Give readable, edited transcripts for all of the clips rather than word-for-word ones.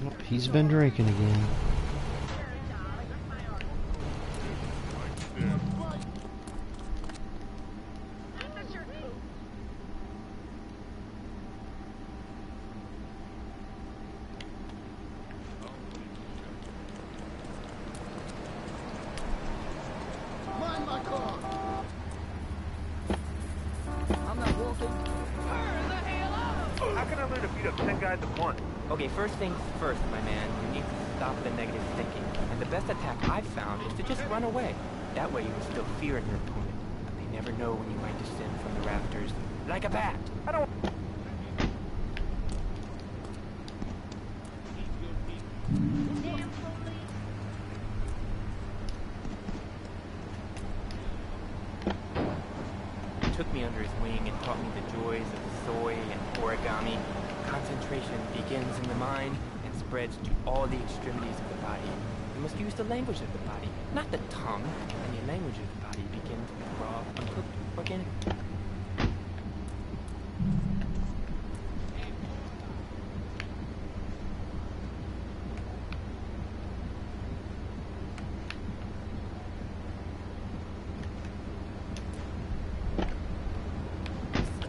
Oh, he's been drinking again. Okay, first things first, my man. You need to stop the negative thinking. And the best attack I've found is to just run away. That way you instill fear in your opponent. They never know when you might descend from the rafters like a bat. I don't... He took me under his wing and taught me the joys of soy and origami. Concentration begins in the mind and spreads to all the extremities of the body. You must use the language of the body, not the tongue. Any language of the body begins with raw, uncooked, organic.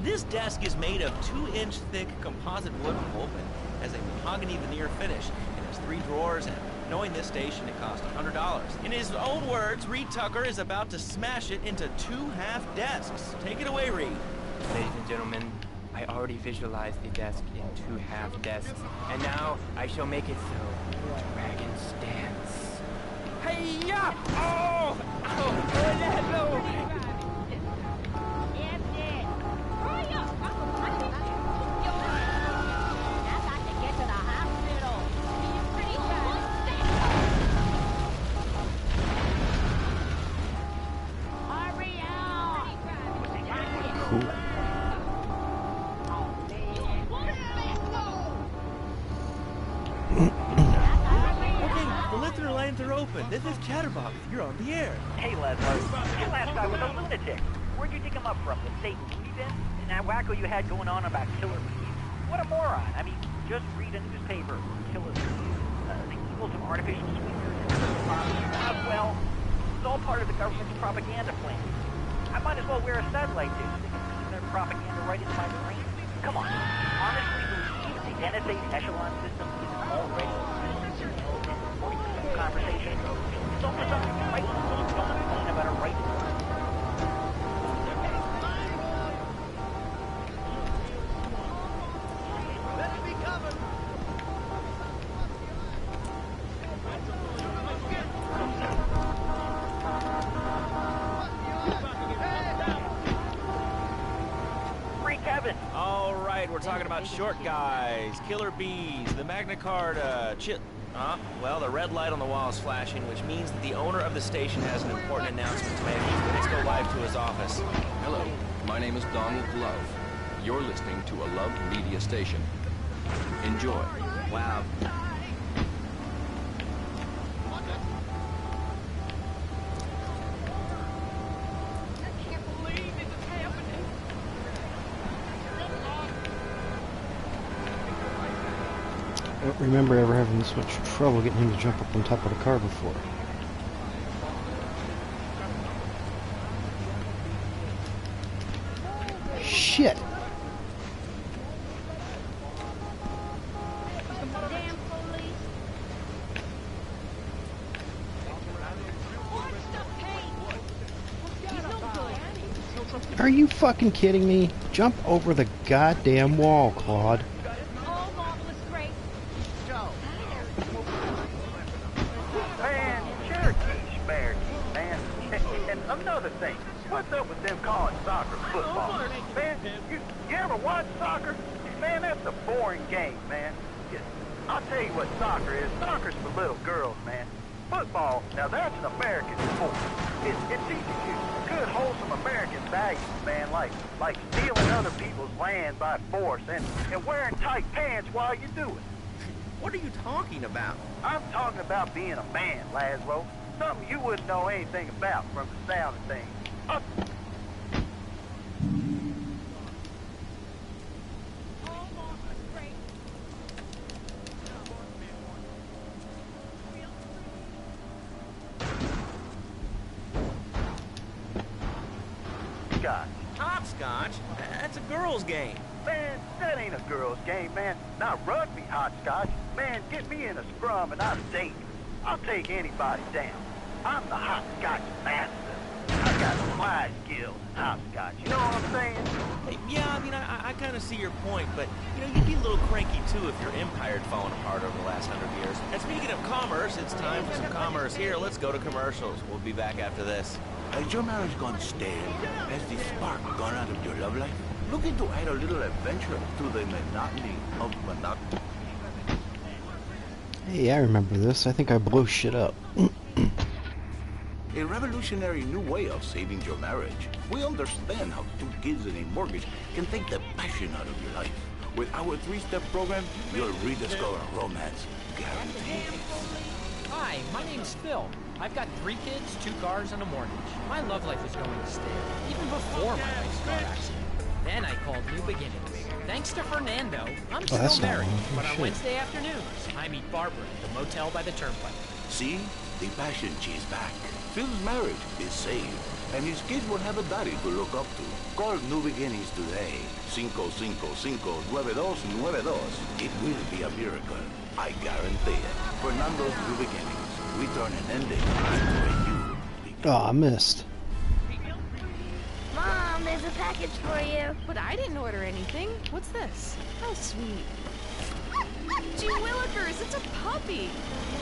This desk is made of 2-inch thick composite wood pulp and has a mahogany veneer finish. It has 3 drawers, and knowing this station, it cost $100. In his own words, Reed Tucker is about to smash it into 2 half desks. Take it away, Reed. Ladies and gentlemen, I already visualized the desk in 2 half desks, and now I shall make it so. Dragon stance. Hey-ya! Oh! Oh! Hello! This is Chatterbox. You're on the air. Hey, Leslie. Your last guy was a lunatic. Where'd you dig him up from? The state movie bin? And that wacko you had going on about killer bees? What a moron. I mean, just read a newspaper. Killer bees. The evils of artificial sweeteners. Well, it's all part of the government's propaganda plan. I might as well wear a satellite dish. They can beam their propaganda right into my brain. Come on. Honestly, believe the NSA's echelon system is already conversation. It's almost something you might don't complain about a right. Let me cover. Free Kevin. All right, we're talking about short guys, killer bees, the Magna Carta, well, the red light on the wall is flashing, which means that the owner of the station has an important announcement to make. Let's go live to his office. Hello, my name is Donald Love. You're listening to a Love Media station. Enjoy. Wow. I don't remember ever having this much trouble getting him to jump up on top of the car before. Shit! Are you fucking kidding me? Jump over the goddamn wall, Claude. Another thing, what's up with them calling soccer football? Man, you ever watch soccer? Man, that's a boring game, man. I'll tell you what soccer is. Soccer's for little girls, man. Football, now that's an American sport. It teaches you good, wholesome American values, man, like stealing other people's land by force and wearing tight pants while you do it. What are you talking about? I'm talking about being a man, Laszlo. Something you wouldn't know anything about from the sound of things. hopscotch. Hopscotch? That's a girl's game. Man, that ain't a girl's game, man. Not rugby hopscotch. Man, get me in a scrum and I'll date. I'll take anybody down. I'm the hopscotch master. I got fly skills in hopscotch. You know what I'm saying? Yeah, I mean, I kind of see your point, but, you know, you'd be a little cranky, too, if your empire had fallen apart over the last 100 years. And speaking of commerce, it's time for some commerce here. Let's go to commercials. We'll be back after this. Has your marriage gone stale? Has the spark gone out of your love life? Looking to add a little adventure to the monotony of monotony? Hey, I remember this. I think I blow shit up. A revolutionary new way of saving your marriage. We understand how 2 kids and a mortgage can take the passion out of your life. With our 3-step program, you'll rediscover romance. Guaranteed. Hi, my name's Phil. I've got 3 kids, 2 cars, and a mortgage. My love life is going stale, even before my wife's car accident. Then I called New Beginnings. Thanks to Fernando, I'm that's still not married, wrong. but on Shit. Wednesday afternoons, I meet Barbara at the motel by the turnpike. See? The passion she's back. Phil's marriage is saved, and his kids will have a daddy to look up to. Call New Beginnings today. 555-9292. It will be a miracle. I guarantee it. Fernando's New Beginnings. We turn an ending into a new beginning. Oh, I missed. Mom, there's a package for you. But I didn't order anything. What's this? How sweet. Gee willikers, it's a puppy.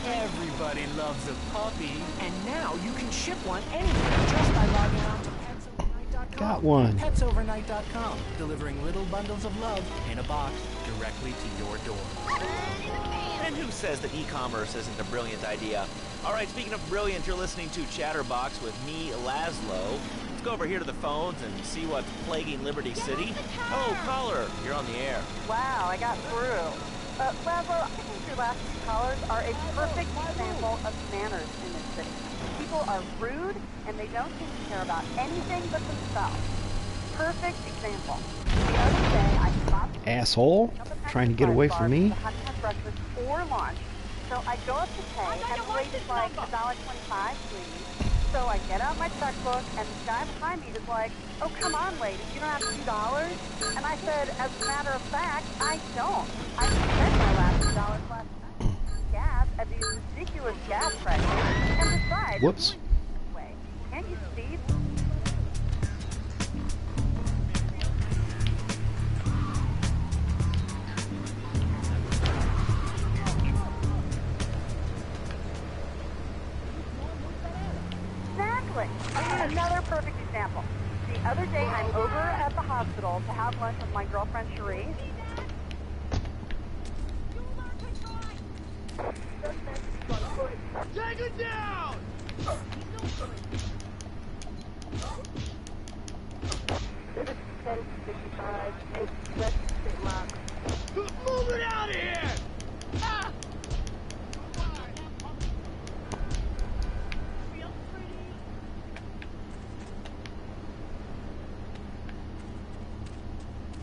Everybody loves a puppy. And now you can ship one anywhere just by logging on to petsovernight.com. Got one. Petsovernight.com, delivering little bundles of love in a box directly to your door. And who says that e-commerce isn't a brilliant idea? All right, speaking of brilliant, you're listening to Chatterbox with me, Laszlo. Let's go over here to the phones and see what's plaguing Liberty City. Oh, caller, you're on the air. Wow, I got through. Laszlo, I think your last 2 callers are a perfect example of manners in this city. People are rude, and they don't seem to care about anything but themselves. Perfect example. The other day, I stopped... Asshole. Trying to get away from me. Breakfast or lunch. So I go up to pay, and the lady's like, $1.25, please. So I get out my checkbook, and the guy behind me is like, oh, come on, lady, you don't have $2? And I said, as a matter of fact, I don't. I spent my last $2 last night. Gas at these ridiculous gas prices. And besides, Whoops. Way. Can't you see? Exactly. Another perfect example. The other day, I'm over at the hospital to have lunch with my girlfriend, Cherise. Take it down! Move it out of here! Ah!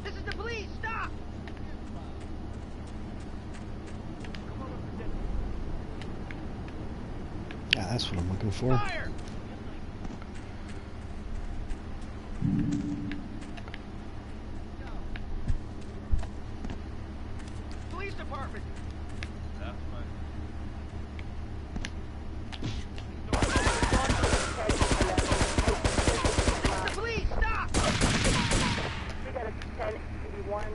This is the police! Stop! Yeah, that's what I'm looking for. Fire! Police department! That's fine. This is the police! Stop! We got a 1081.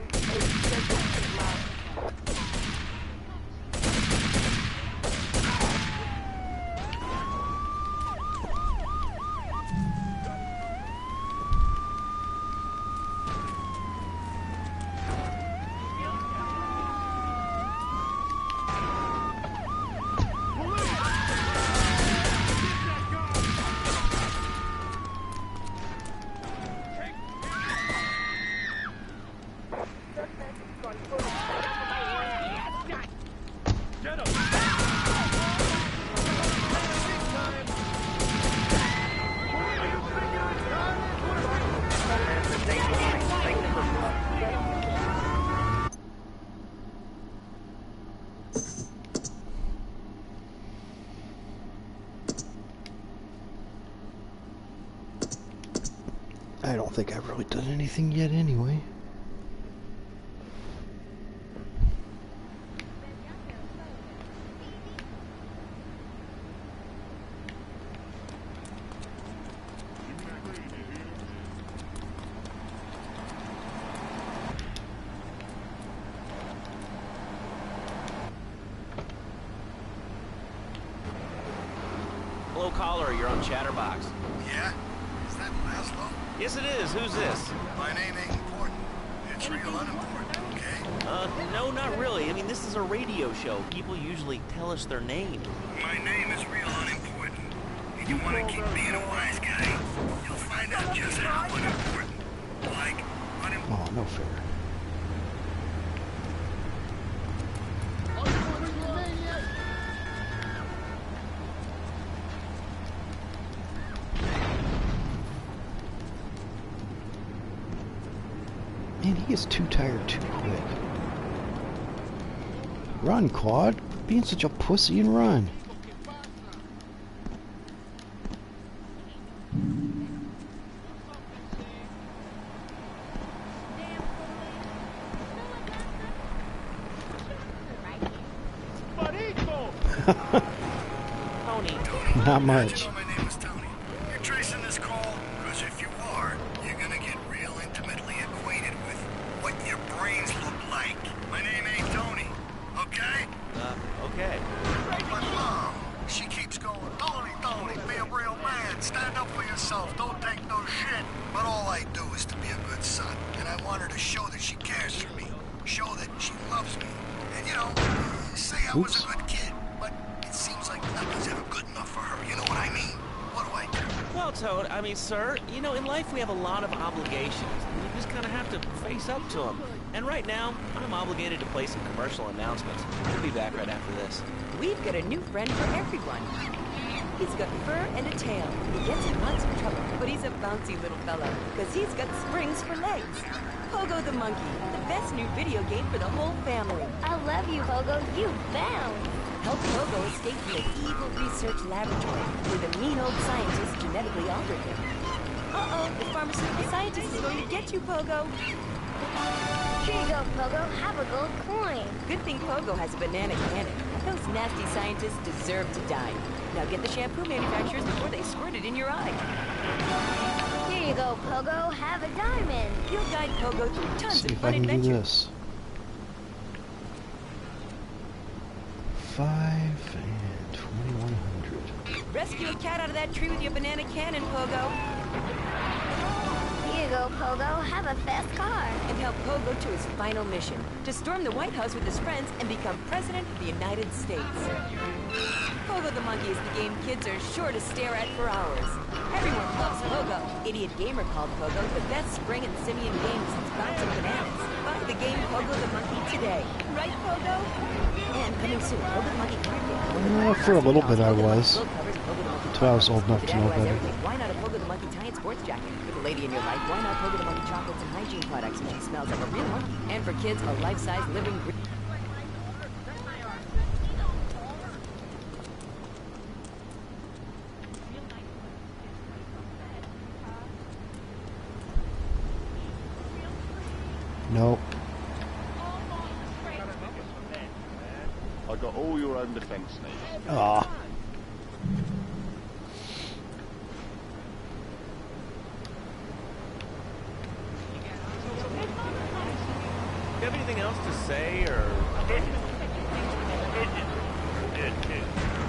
think I've really done anything yet anyway. Hello, caller. You're on Chatterbox. Yeah? Is that Laszlo? Yes, it is. Who's this? My name ain't important. It's real unimportant, okay? No, not really. I mean, this is a radio show. People usually tell us their name. My name is real unimportant. And you want to keep being a wise guy, you'll find out just how unimportant. Like, Oh, no fair. Man, he gets too tired too quick. Run, Claude. Quit being such a pussy and run. Tony. Not much. my name is Tony. You're tracing this call? Because if you are, you're gonna get real intimately acquainted with what your brains look like. My name ain't Tony, okay? Okay. My mom, she keeps going, Tony, Tony, be a real man. Stand up for yourself. Don't take no shit. But all I do is to be a good son. And I want her to show that she cares for me. Show that she loves me. And, you know, say I was a good kid. But it seems like nothing's ever good enough for her. You know what I mean? What do I do? Well, Toad, I mean, sir, you know, in life we have a lot of obligations. And you just kind of have to face up to them. And right now, I'm obligated to play some commercial announcements. We'll be back right after this. We've got a new friend for everyone. He's got fur and a tail. He gets in lots of trouble, but he's a bouncy little fellow, because he's got springs for legs. Pogo the Monkey, the best new video game for the whole family. I love you, Pogo. You bounce. Help Pogo escape from an evil research laboratory where the mean old scientists genetically altered him. Uh-oh, the pharmaceutical scientist is going to get you, Pogo. Here you go, Pogo. Have a gold coin. Good thing Pogo has a banana cannon. Those nasty scientists deserve to die. Now get the shampoo manufacturers before they squirt it in your eye. Here you go, Pogo. Have a diamond. You'll guide Pogo through tons See of if fun I can do adventures. this. 5 and 2100. Rescue a cat out of that tree with your banana cannon, Pogo. Here you go, Pogo. Have a fast car. And help Pogo to his final mission, to storm the White House with his friends and become President of the United States. Pogo the Monkey is the game kids are sure to stare at for hours. Everyone loves Pogo. Idiot Gamer called Pogo the best spring and simian game since bouncing bananas. Buy the game Pogo the Monkey today. Right, Pogo? And coming soon, Pogo the Monkey card game. For a little bit I was. Until I was old enough to know better. Why not a Pogo the Monkey tie and sports jacket? For the lady in your life, why not Pogo the Monkey chocolates and hygiene products? She smells like a real monkey. And for kids, a life-size living... Nope. I got all your own defense needs. Ah. Do you have anything else to say, or...?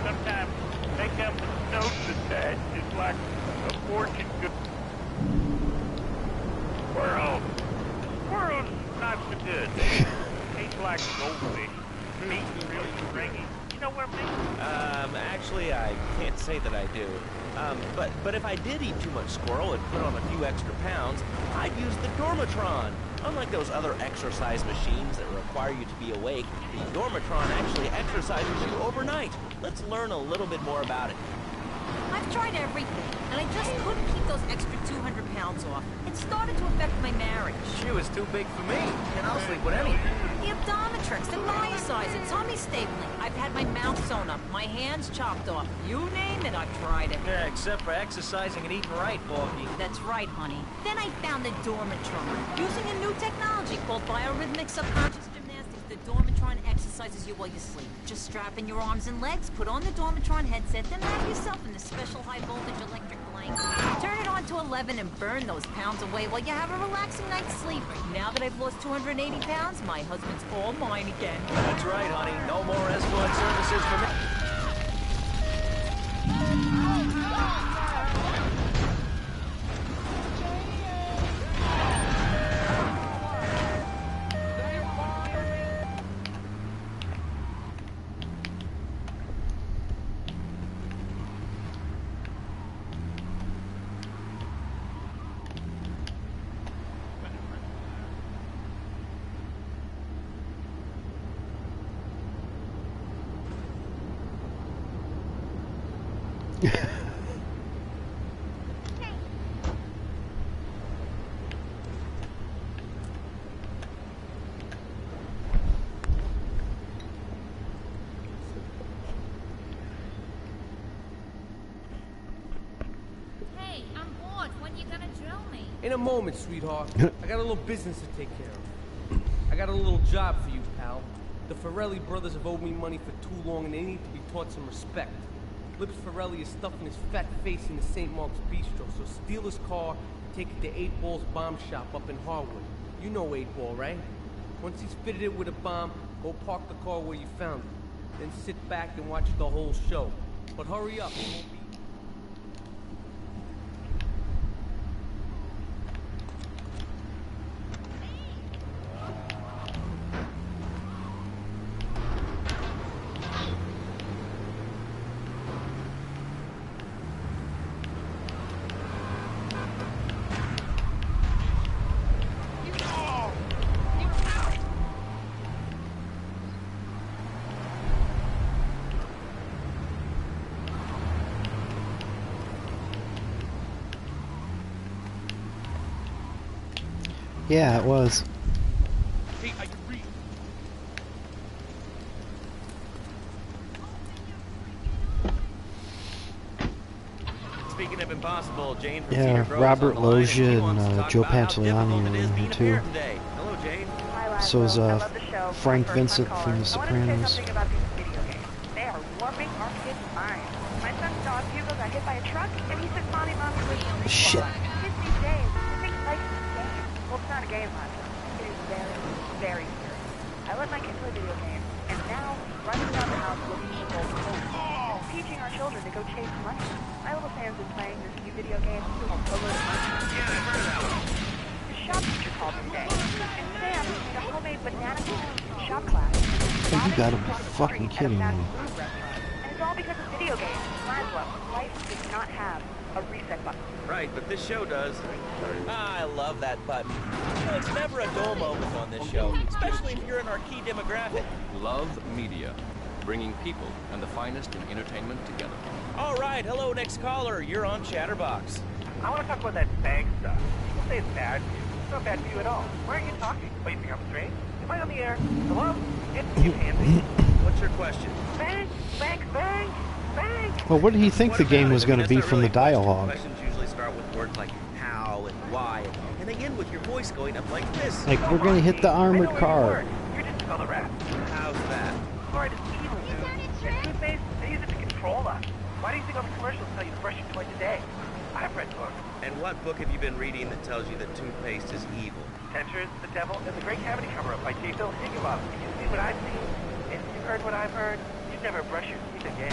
Sometimes they come with notes attached, just like a fortune cookie. Squirrels not so good. They taste like goldfish. Meat real stringy. You know what I mean? Actually, I can't say that I do. But if I did eat too much squirrel and put on a few extra pounds, I'd use the Dormatron. Unlike those other exercise machines that require you to be awake, the Dormatron actually exercises you overnight. Let's learn a little bit more about it. I've tried everything, and I just couldn't keep those extra 200 pounds off. It started to affect my marriage. She was too big for me, and I'll sleep with anyone. Yeah, Dominatrix and my size and tummy stapling. I've had my mouth sewn up, my hands chopped off. You name it, I've tried it. Yeah, except for exercising and eating right, Porky. That's right, honey. Then I found the Dormatron. Using a new technology called biorhythmic subconscious gymnastics, the Dormatron exercises you while you sleep. Just strap in your arms and legs, put on the Dormatron headset, then wrap yourself in the special high-voltage electric blanket. Turn it on to 11 and burn those pounds away while you have a relaxing night's sleep. Now that I've lost 280 pounds, my husband's all mine again. That's right, honey. No more escort services for me. Hey, I'm bored. When you gonna drill me? In a moment, sweetheart. I got a little business to take care of. I got a little job for you, pal. The Ferrelli brothers have owed me money for too long, and they need to be taught some respect. Lips Ferrelli is stuffing his fat face in the St. Mark's Bistro, so steal his car and take it to 8 Ball's bomb shop up in Harwood. You know 8 Ball, right? Once he's fitted it with a bomb, go park the car where you found it. Then sit back and watch the whole show. But hurry up, it won't be... Yeah, it was. Hey, I can read. Speaking of impossible, Jane from Yeah, Cedar Grove's Robert on the line, and she Loggia wants to and talk Joe about how Pantoliano difficult it are is in being here a too. parent today. Hello, Jane. So is I love the show. Frank First Vincent time from The caller. I want to say Sopranos. something about these video games. They are warping our kids' minds. My son's dog Hugo got hit by a truck, and he said, "Mommy, Mommy, please." Shit. Kids these days, they think life is a game. Well, it's not a game, Roger. It is very, very serious. I let my kids play video games, and now running around the house looking for gold coins. And teaching our children to go chase money. My little Sam's been playing this new video game called Pogo the Monkey. Yeah, I heard of that one. His shop teacher called me today, and Sam made a homemade banana cookies shop class. Oh, you gotta be fucking kidding me. And it's all because of video games. Laszlo, life does not have a reset button. Right, but this show does. I love that button. You know, it's never a dull moment on this show, especially if you're in our key demographic. Love Media, bringing people and the finest in entertainment together. All right, hello, next caller. You're on Chatterbox. I want to talk about that bag stuff. People say it's bad for you. It's not bad for you at all. Why aren't you talking? Oh, you think I'm strange? Am I on the air? Hello? It's you, Pansy. What's your question? Bang, bang, bang, bang. Well, what did he think the game was going to be from the dialogue? Questions usually start with words like how and why, and they end with your voice going up like this. Like, we're going to hit the armored car. You're just another rat. How's that? Fluoride is evil, dude. And toothpaste, they use it to control us. Why do you think all the commercials tell you to brush your teeth twice a day? I've read books. And what book have you been reading that tells you that toothpaste is evil? Dentures, The Devil, and The Great Cavity Cover-Up by J. Phil Higginbotham. You've seen what I've seen, and you've heard what I've heard. You'd never brush your teeth again.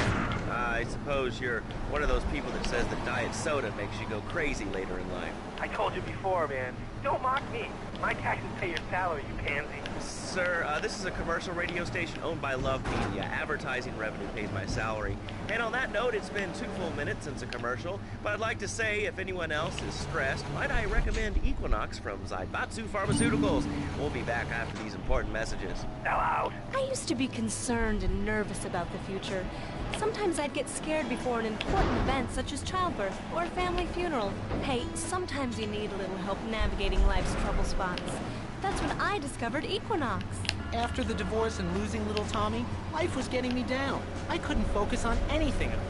I suppose you're one of those people that says that diet soda makes you go crazy later in life. I told you before, man. Don't mock me. My taxes pay your salary, you pansy. Sir, this is a commercial radio station owned by Love Media. Advertising revenue pays my salary. And on that note, it's been 2 full minutes since a commercial, but I'd like to say if anyone else is stressed, might I recommend Equinox from Zaibatsu Pharmaceuticals. We'll be back after these important messages. Now out. I used to be concerned and nervous about the future. Sometimes I'd get scared before an important event such as childbirth or a family funeral. Hey, sometimes you need a little help navigating life's trouble spots. That's when I discovered Equinox. After the divorce and losing little Tommy, life was getting me down. I couldn't focus on anything at work.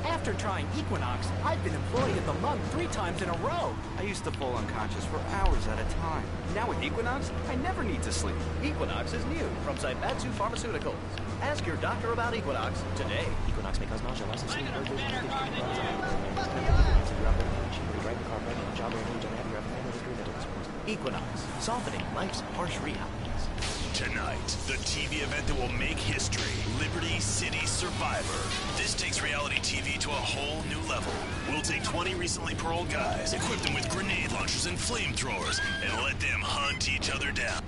After trying Equinox, I've been employee of the month 3 times in a row. I used to fall unconscious for hours at a time. Now with Equinox, I never need to sleep. Equinox is new from Zaibatsu Pharmaceuticals. Ask your doctor about Equinox today. Equinox may cause nausea, loss of sleep, Equinox, softening life's harsh realities. Tonight, the TV event that will make history, Liberty City Survivor. This takes reality TV to a whole new level. We'll take 20 recently paroled guys, equip them with grenade launchers and flamethrowers, and let them hunt each other down.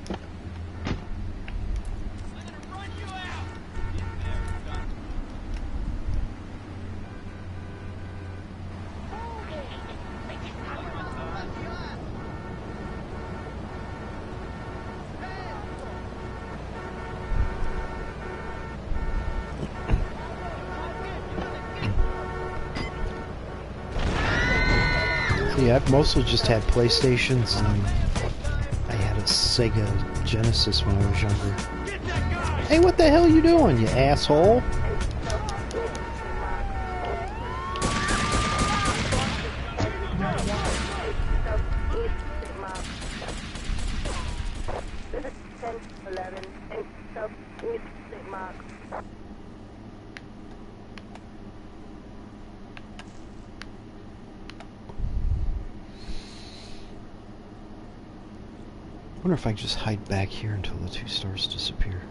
Yeah, I've mostly just had PlayStations, and I had a Sega Genesis when I was younger. Hey, what the hell are you doing, you asshole? I wonder if I can just hide back here until the 2 stars disappear.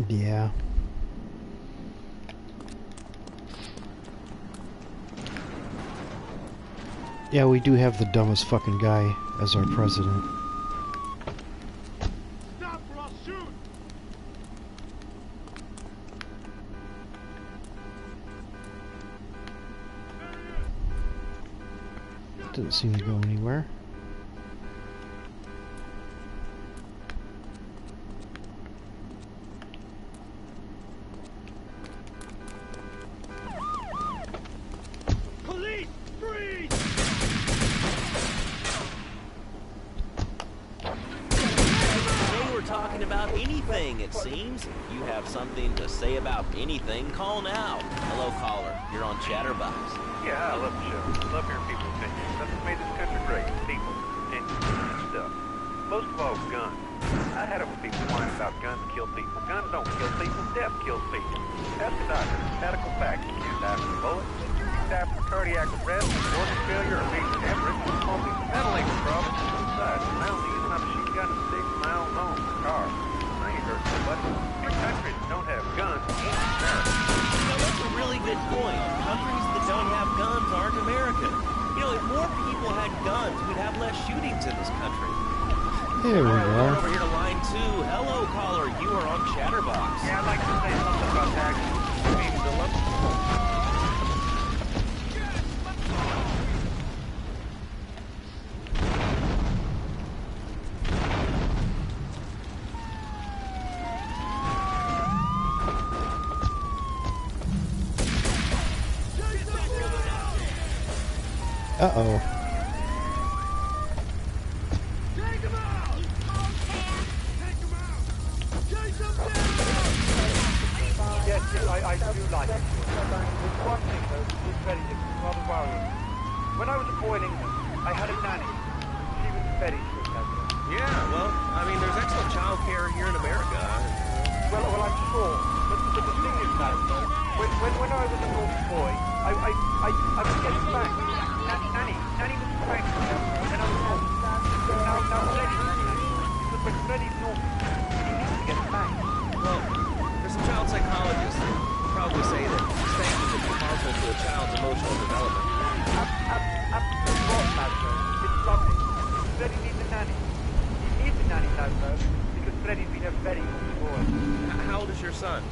Yeah. Yeah, we do have the dumbest fucking guy as our president. Stop or I'll shoot! Didn't seem to go anywhere. Police! Freeze! Today we're talking about anything, it seems. You have something to say about anything, call now. Hello, caller. You're on Chatterbox. Yeah, I love the show. Love hearing people's opinions. That's what made this country great. People, opinions, and stuff. Most of all, guns. I had it with people whining about guns kill people. Guns don't kill people. Death kills people. Ask a doctor. Medical facts. Used after a bullet. Used after cardiac arrest, organ failure, or being hemorrhage. Small piece of ventilator problem. Suicide. I only use my machine gun to stick my own home. Car. I ain't hurt nobody. Your countries that don't have guns ain't America. You know, that's a really good point. Countries that don't have guns aren't America. You know, if more people had guns, we'd have less shootings in this country. There we Over go. here to line 2. Hello, caller. You are on Chatterbox. Yeah, I'd like to say something about taxes. Maybe Uh-oh. Yes, I do like it. There's one thing, though, that's very different, rather worrying. When I was a boy in England, I had a nanny. She was very strict, as you know. Yeah, well, I mean, there's excellent child care here in America. Well, I'm sure. But the thing is, Master, when I was a little boy, I was getting spanked. Nanny was spanked, and I was home. Now Freddy's because when Freddy's naughty, he needs to get spanked. Well, there's some child psychologists who probably say that spanking can be harmful to a child's emotional development. Absolutely not, Master. It's lovely. Freddy needs a nanny. He needs a nanny, Master, because Freddy's been a very good boy. How old is your son?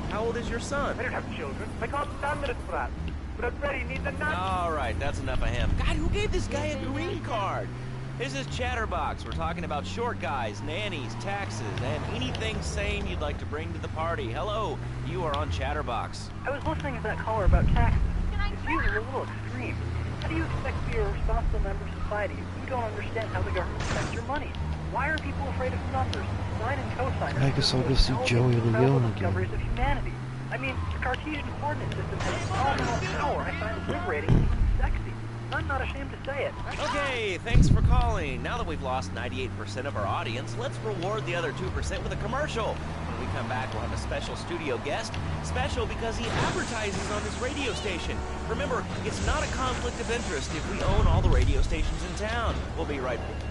How old is your son? I don't have children. I can't stand minutes for that. But Freddy needs a nanny. All right, that's enough of him. God, who gave this guy a green card? This is Chatterbox. We're talking about short guys, nannies, taxes, and anything sane you'd like to bring to the party. Hello, you are on Chatterbox. I was listening to that caller about taxes. His views are a little extreme. How do you expect to be a responsible member of society if you don't understand how the government spends your money? Why are people afraid of numbers, sine and cosine? I guess I'll go see Joey Leone again. Discoveries of humanity. I mean, the Cartesian coordinate system has phenomenal power. I find it liberating and sexy. I'm not ashamed to say it. Okay, thanks for calling. Now that we've lost 98% of our audience, let's reward the other 2% with a commercial. When we come back, we'll have a special studio guest. Special because he advertises on this radio station. Remember, it's not a conflict of interest if we own all the radio stations in town. We'll be right back.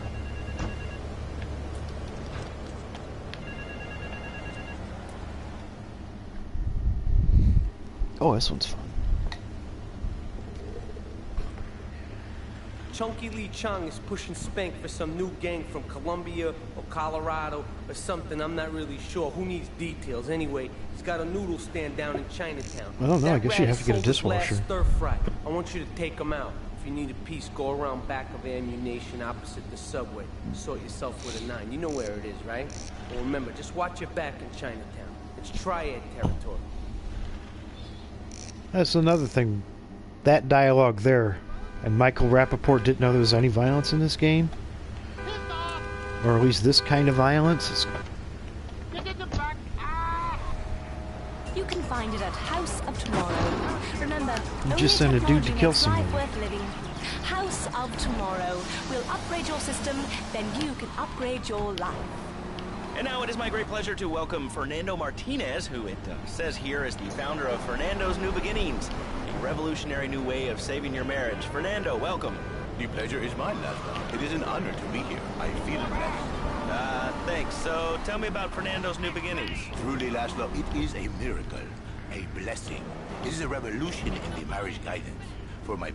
Oh, this one's fun. Chunky Lee Chong is pushing Spank for some new gang from Colombia or Colorado or something. I'm not really sure. Who needs details? Anyway, he's got a noodle stand down in Chinatown. I don't know. I guess you have to get a Sold his last dishwasher. Stir fry. I want you to take him out. If you need a piece, go around back of Ammunition opposite the subway. Sort yourself with a 9. You know where it is, right? Well, remember, just watch your back in Chinatown. It's triad territory. That's another thing. That dialogue there. And Michael Rappaport didn't know there was any violence in this game. Or at least this kind of violence. You can find it at House of Tomorrow. Remember, You just sent a dude to kill someone. worth living. House of Tomorrow. We'll upgrade your system, then you can upgrade your life. And now it is my great pleasure to welcome Fernando Martinez, who it says here is the founder of Fernando's New Beginnings, a revolutionary new way of saving your marriage. Fernando, welcome. The pleasure is mine, Laszlo. It is an honor to be here. I feel blessed. Thanks. So tell me about Fernando's New Beginnings. Truly, Laszlo, it is a miracle, a blessing. It is a revolution in the marriage guidance for my...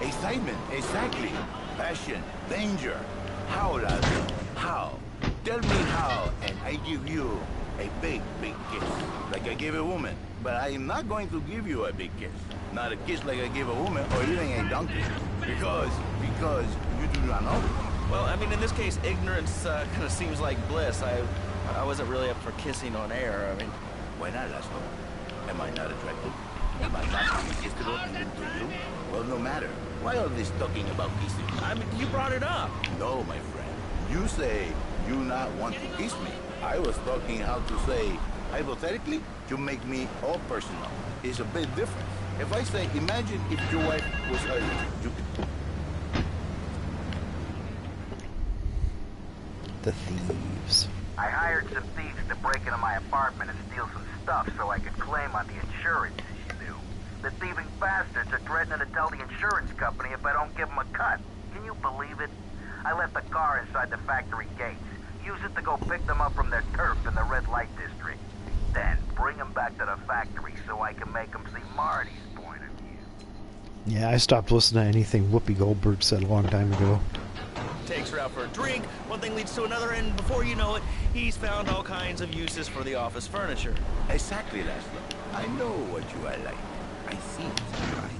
Excitement, exactly. Passion, danger. How, Laszlo? How? Tell me how, and I give you a big, big kiss. Like I gave a woman. But I am not going to give you a big kiss. Not a kiss like I gave a woman or even a donkey. Because you do not know. Well, I mean, in this case, ignorance kind of seems like bliss. I wasn't really up for kissing on air. I mean, why not, Laszlo? Am I not attractive? Am I not irresistible even to you? Well, no matter. Why all this talking about kissing? I mean, you brought it up. No, my friend. You say you not want to kiss me. I was talking how to say, hypothetically, to make me all personal. It's a bit different. If I say, imagine if your wife was a... The thieves. I hired some thieves to break into my apartment and steal some stuff so I could claim on the insurance issue. The thieving bastards are threatening to tell the insurance company if I don't give them a cut. Can you believe it? I left the car inside the factory gates. Use it to go pick them up from their turf in the red light district. Then bring them back to the factory so I can make them see Marty's point of view. Yeah, I stopped listening to anything Whoopi Goldberg said a long time ago. Takes her out for a drink, one thing leads to another, and before you know it, he's found all kinds of uses for the office furniture. Exactly, Laszlo. I know what you are like. I see it in your eyes.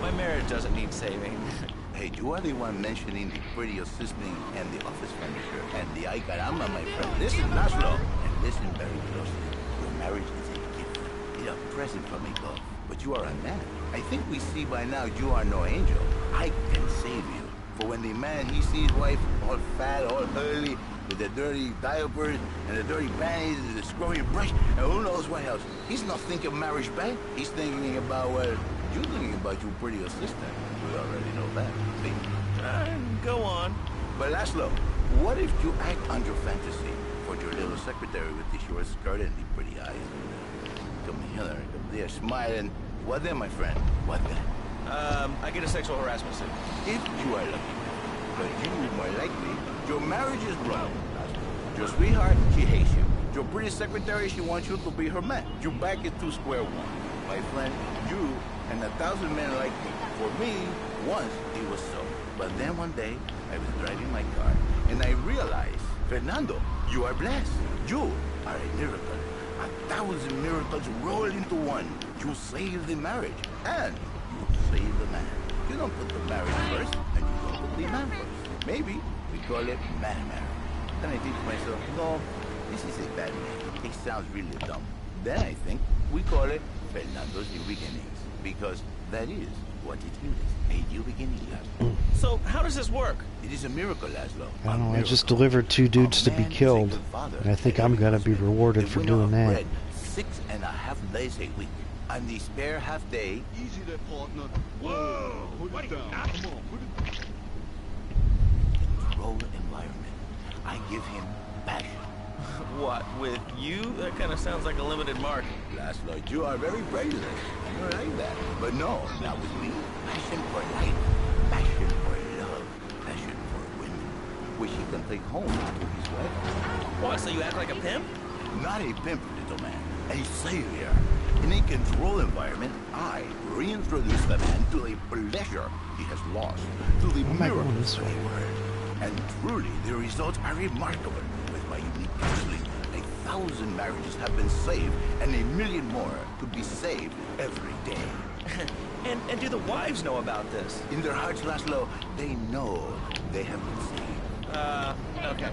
My marriage doesn't need saving. Hey, you are the one mentioning the pretty assistant and the office furniture and the ay caramba, my friend. Listen, Laszlo, and listen very closely. Your marriage is a gift. It's a present from above. But you are a man. I think we see by now you are no angel. I can save you. For when the man, he sees wife all fat, all early, with the dirty diapers and the dirty panties and the screwy brush, and who knows what else. He's not thinking marriage back. He's thinking about, well, you're thinking about your pretty assistant. We already know that. See? Go on. But Laszlo, what if you act on your fantasy for your little secretary with the short skirt and the pretty eyes? Come here, they're smiling. What then, my friend? What then? I get a sexual harassment suit. If you are lucky, but you more likely, your marriage is wrong. Your sweetheart, she hates you. Your pretty secretary, she wants you to be her man. You back it to square one. My friend, you and 1,000 men like me. For me, once it was so. But then one day, I was driving my car, and I realized, Fernando, you are blessed. You are a miracle. 1,000 miracles roll into one. You save the marriage, and you save the man. You don't put the marriage first, and you don't put the man first. Maybe we call it man-marriage. Then I think to myself, no, this is a bad name. It sounds really dumb. Then I think we call it Fernando's New Beginnings, because that is what it is, a new beginning, Laszlo. So, how does this work? It is a miracle, Laszlo. I don't know, I just delivered 2 dudes to be killed, and I think I'm gonna be rewarded for doing that. 6.5 days a week. And the spare half day... Easy there, partner. Whoa! Put it down. Come on, put it... Controlled environment. I give him passion. What, with you? That kind of sounds like a limited market. Laszlo, you are very prejudice. You're like that. But no, not with me. Passion for life. Passion for love. Passion for women. Which he can take home to his wife. What, so you act like a pimp? Not a pimp, little man. A savior. In a controlled environment, I reintroduce the man to the pleasure he has lost, to the miracles of the world. And truly, the results are remarkable. With my unique counseling, 1,000 marriages have been saved, and 1,000,000 more to be saved every day. And do the wives know about this? In their hearts, Laszlo, they know they have been saved. Okay.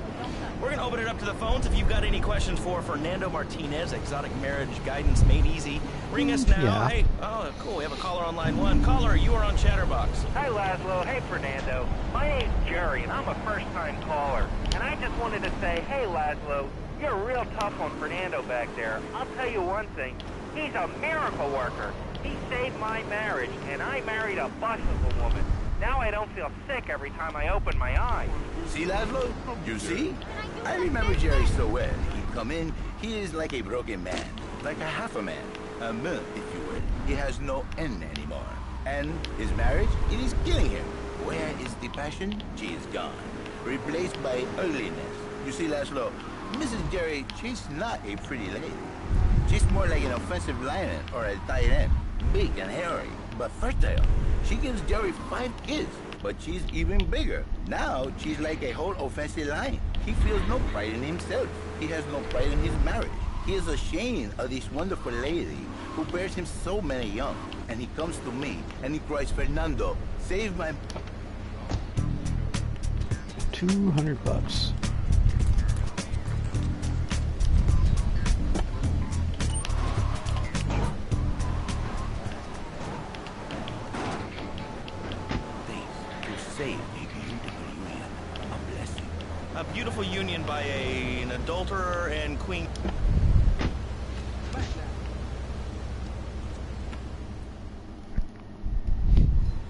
We're gonna open it up to the phones. If you've got any questions for Fernando Martinez, Exotic Marriage Guidance Made Easy, ring us now. Yeah. Hey, oh, cool. We have a caller on line 1. Caller, you are on Chatterbox. Hi, Laszlo. Hey, Fernando. My name's Jerry, and I'm a first-time caller. And I just wanted to say, hey, Laszlo, you're real tough on Fernando back there. I'll tell you one thing. He's a miracle worker. He saved my marriage, and I married a bus of a woman. Now I don't feel sick every time I open my eyes. See, Laszlo? You see? I remember Jerry so well. He'd come in, he is like a broken man. Like a half a man. A myth, if you will. He has no end anymore. And his marriage, it is killing him. Where is the passion? She is gone. Replaced by ugliness. You see, Laszlo, Mrs. Jerry, she's not a pretty lady. She's more like an offensive lion or a tight end. Big and hairy, but fertile. She gives Jerry 5 kids, but she's even bigger. Now, she's like a whole offensive lion. He feels no pride in himself. He has no pride in his marriage. He is ashamed of this wonderful lady who bears him so many young. And he comes to me, and he cries, Fernando, save my... $200. Save a beautiful union, a blessing. A beautiful union by an adulterer and queen.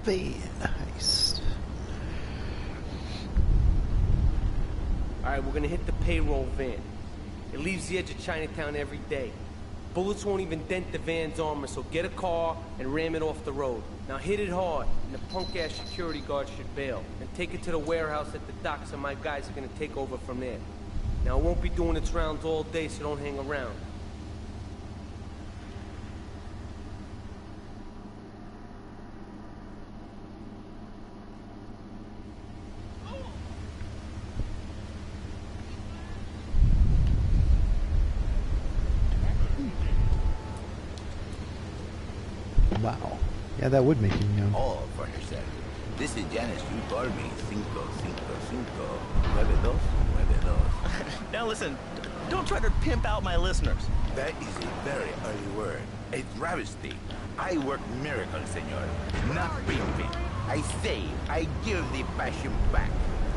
Van heist. Alright, we're gonna hit the payroll van. It leaves the edge of Chinatown every day. Bullets won't even dent the van's armor, so get a car and ram it off the road. Now hit it hard, and the punk-ass security guard should bail. And take it to the warehouse at the docks, and my guys are gonna take over from there. Now, it won't be doing its rounds all day, so don't hang around. Wow. Yeah, that would make him young. Oh, for herself. This is Janice. You called me 555 9292. Now listen, don't try to pimp out my listeners. That is a very early word. A travesty. I work miracles, senor. Not pimping. I save. I give the passion back.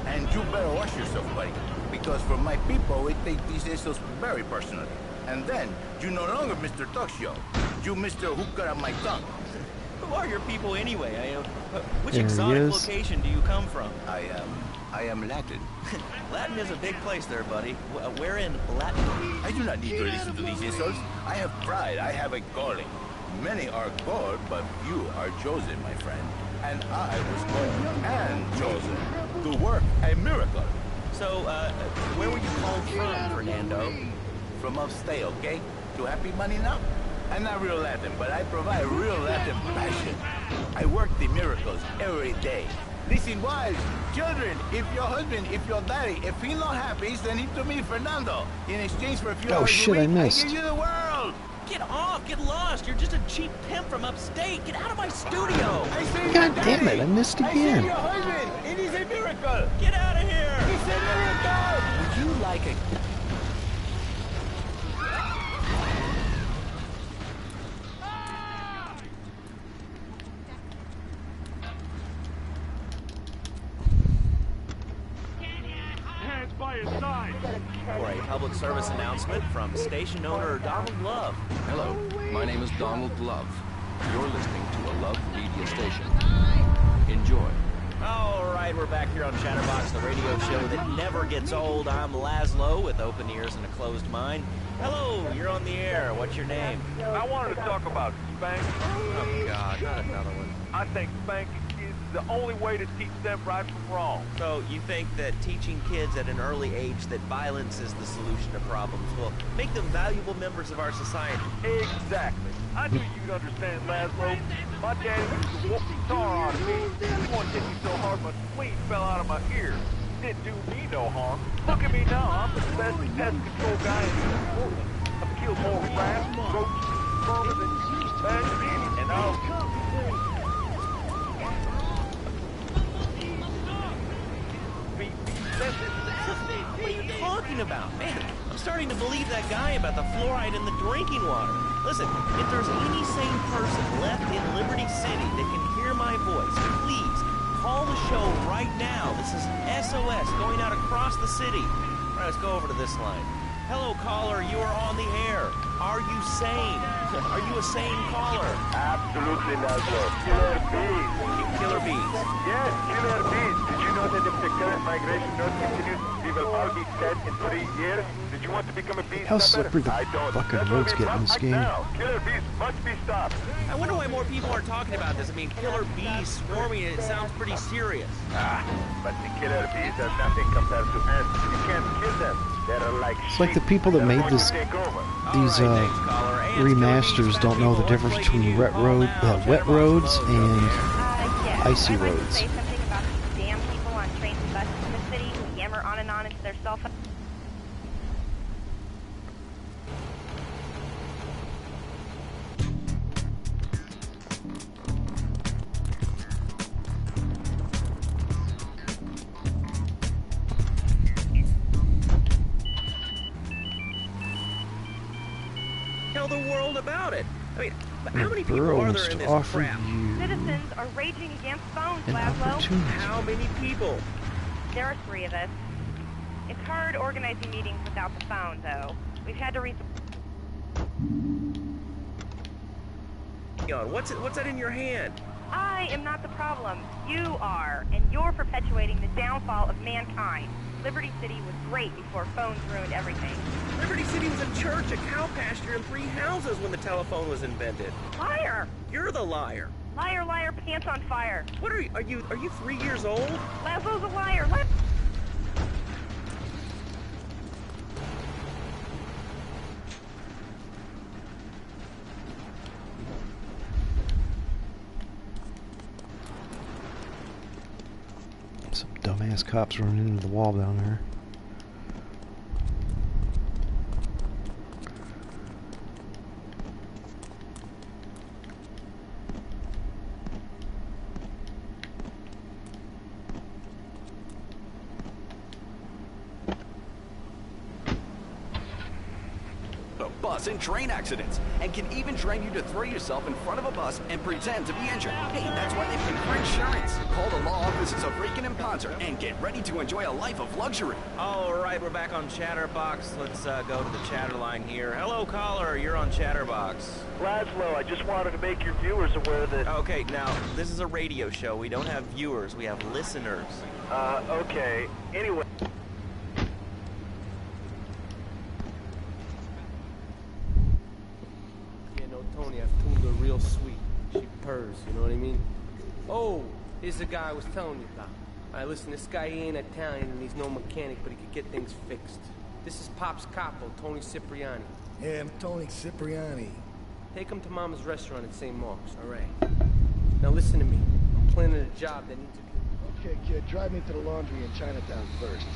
And you better watch yourself, buddy. Because for my people, we take these insults very personally. And then, you no longer Mr. Talk Show. You Mr. Who Cut Out My Tongue. Who are your people anyway? Which There he exotic is. location do you come from? I am Latin. Latin is a big place there, buddy. Where in Latin? I do not need to listen to these insults. I have pride. I have a calling. Many are called, but few are chosen, my friend. And I was called and chosen to work a miracle. So, where were you called from, Fernando? From upstate, okay? To happy money now? I'm not real Latin, but I provide real Latin passion. I work the miracles every day. Listen, wives, children, if your husband, if your daddy, if he's not happy, send him to me, Fernando. In exchange for a few Oh, hours shit, a week, I missed. give you the world. Get off! Get lost! You're just a cheap pimp from upstate! Get out of my studio! God damn it, I missed I again. saved your husband! It is a miracle! Get out of here! It's a miracle! Would you like a... For a public service announcement from station owner Donald Love. Hello, my name is Donald Love. You're listening to a Love Media station. Enjoy. All right, we're back here on Chatterbox, the radio show that never gets old. I'm Laszlo with open ears and a closed mind. Hello, you're on the air. What's your name? I wanted to talk about spanking. Oh, God, not another one. I think spanking is the only way to teach them right from wrong. So you think that teaching kids at an early age that violence is the solution to problems will make them valuable members of our society? Exactly. I knew you'd understand, Laszlo. My daddy used to whoop the tar out of me. He once hit me so hard my spleen fell out of my ear. Didn't do me no harm. Look at me now. I'm the best pest control guy in Portland. I've killed more rats, roaches, vermin than badgers, and I'll... What are you talking about? Man, I'm starting to believe that guy about the fluoride in the drinking water. Listen, if there's any sane person left in Liberty City that can hear my voice, please call the show right now. This is SOS going out across the city. All right, let's go over to this line. Hello, caller. You are on the air. Are you sane? Are you a sane caller? Absolutely, Laszlo. Killer bees. Killer bees. Yes, killer bees. Did you know that if the current migration not continues, we will all be dead in 3 years? Did you want to become a bee How stopper? slippery the I don't. fucking That will roads be get in this right game. now. Killer bees must be stopped. I wonder why more people aren't talking about this. I mean, killer bees swarming, it sounds pretty serious. But the killer bees are nothing compared to ants. You can't kill them. They're like It's like the sheep. people that They're made going this, to take over. these remasters don't know the difference between wet roads and icy I'd like to roads. say something about these damn people on trains and buses in the city who yammer on and on into their cell phone. Tell the world about it. I mean, how many The people borough are wants there in to this offer crap? you Citizens are raging against phones, an Laszlo. opportunity. How many people? There are 3 of us. It's hard organizing meetings without the phone, though. We've had to What's that in your hand? I am not the problem. You are, and you're perpetuating the downfall of mankind. Liberty City was great before phones ruined everything. Liberty City was a church, a cow pasture, and 3 houses when the telephone was invented. Liar! You're the liar. Liar, liar, pants on fire. What are you? Are you 3 years old? Laszlo's a liar. Some dumbass cops running into the wall down there. Bus and train accidents, and can even train you to throw yourself in front of a bus and pretend to be injured. Hey, that's why they pay for insurance. Call the law offices of Rakin and Ponzer and get ready to enjoy a life of luxury. All right, we're back on Chatterbox. Let's go to the chatter line here. Hello, caller. You're on Chatterbox. Laszlo, I just wanted to make your viewers aware that... Okay, now, this is a radio show. We don't have viewers. We have listeners. Okay. Anyway... Tony, I've tuned her real sweet. She purrs, you know what I mean? Oh, here's the guy I was telling you about. Alright, listen, this guy, he ain't Italian and he's no mechanic, but he could get things fixed. This is Pops Capo, Tony Cipriani. Yeah, I'm Tony Cipriani. Take him to Mama's restaurant at St. Mark's, alright? Now listen to me. I'm planning a job that needs a... Okay, kid, drive me to the laundry in Chinatown first.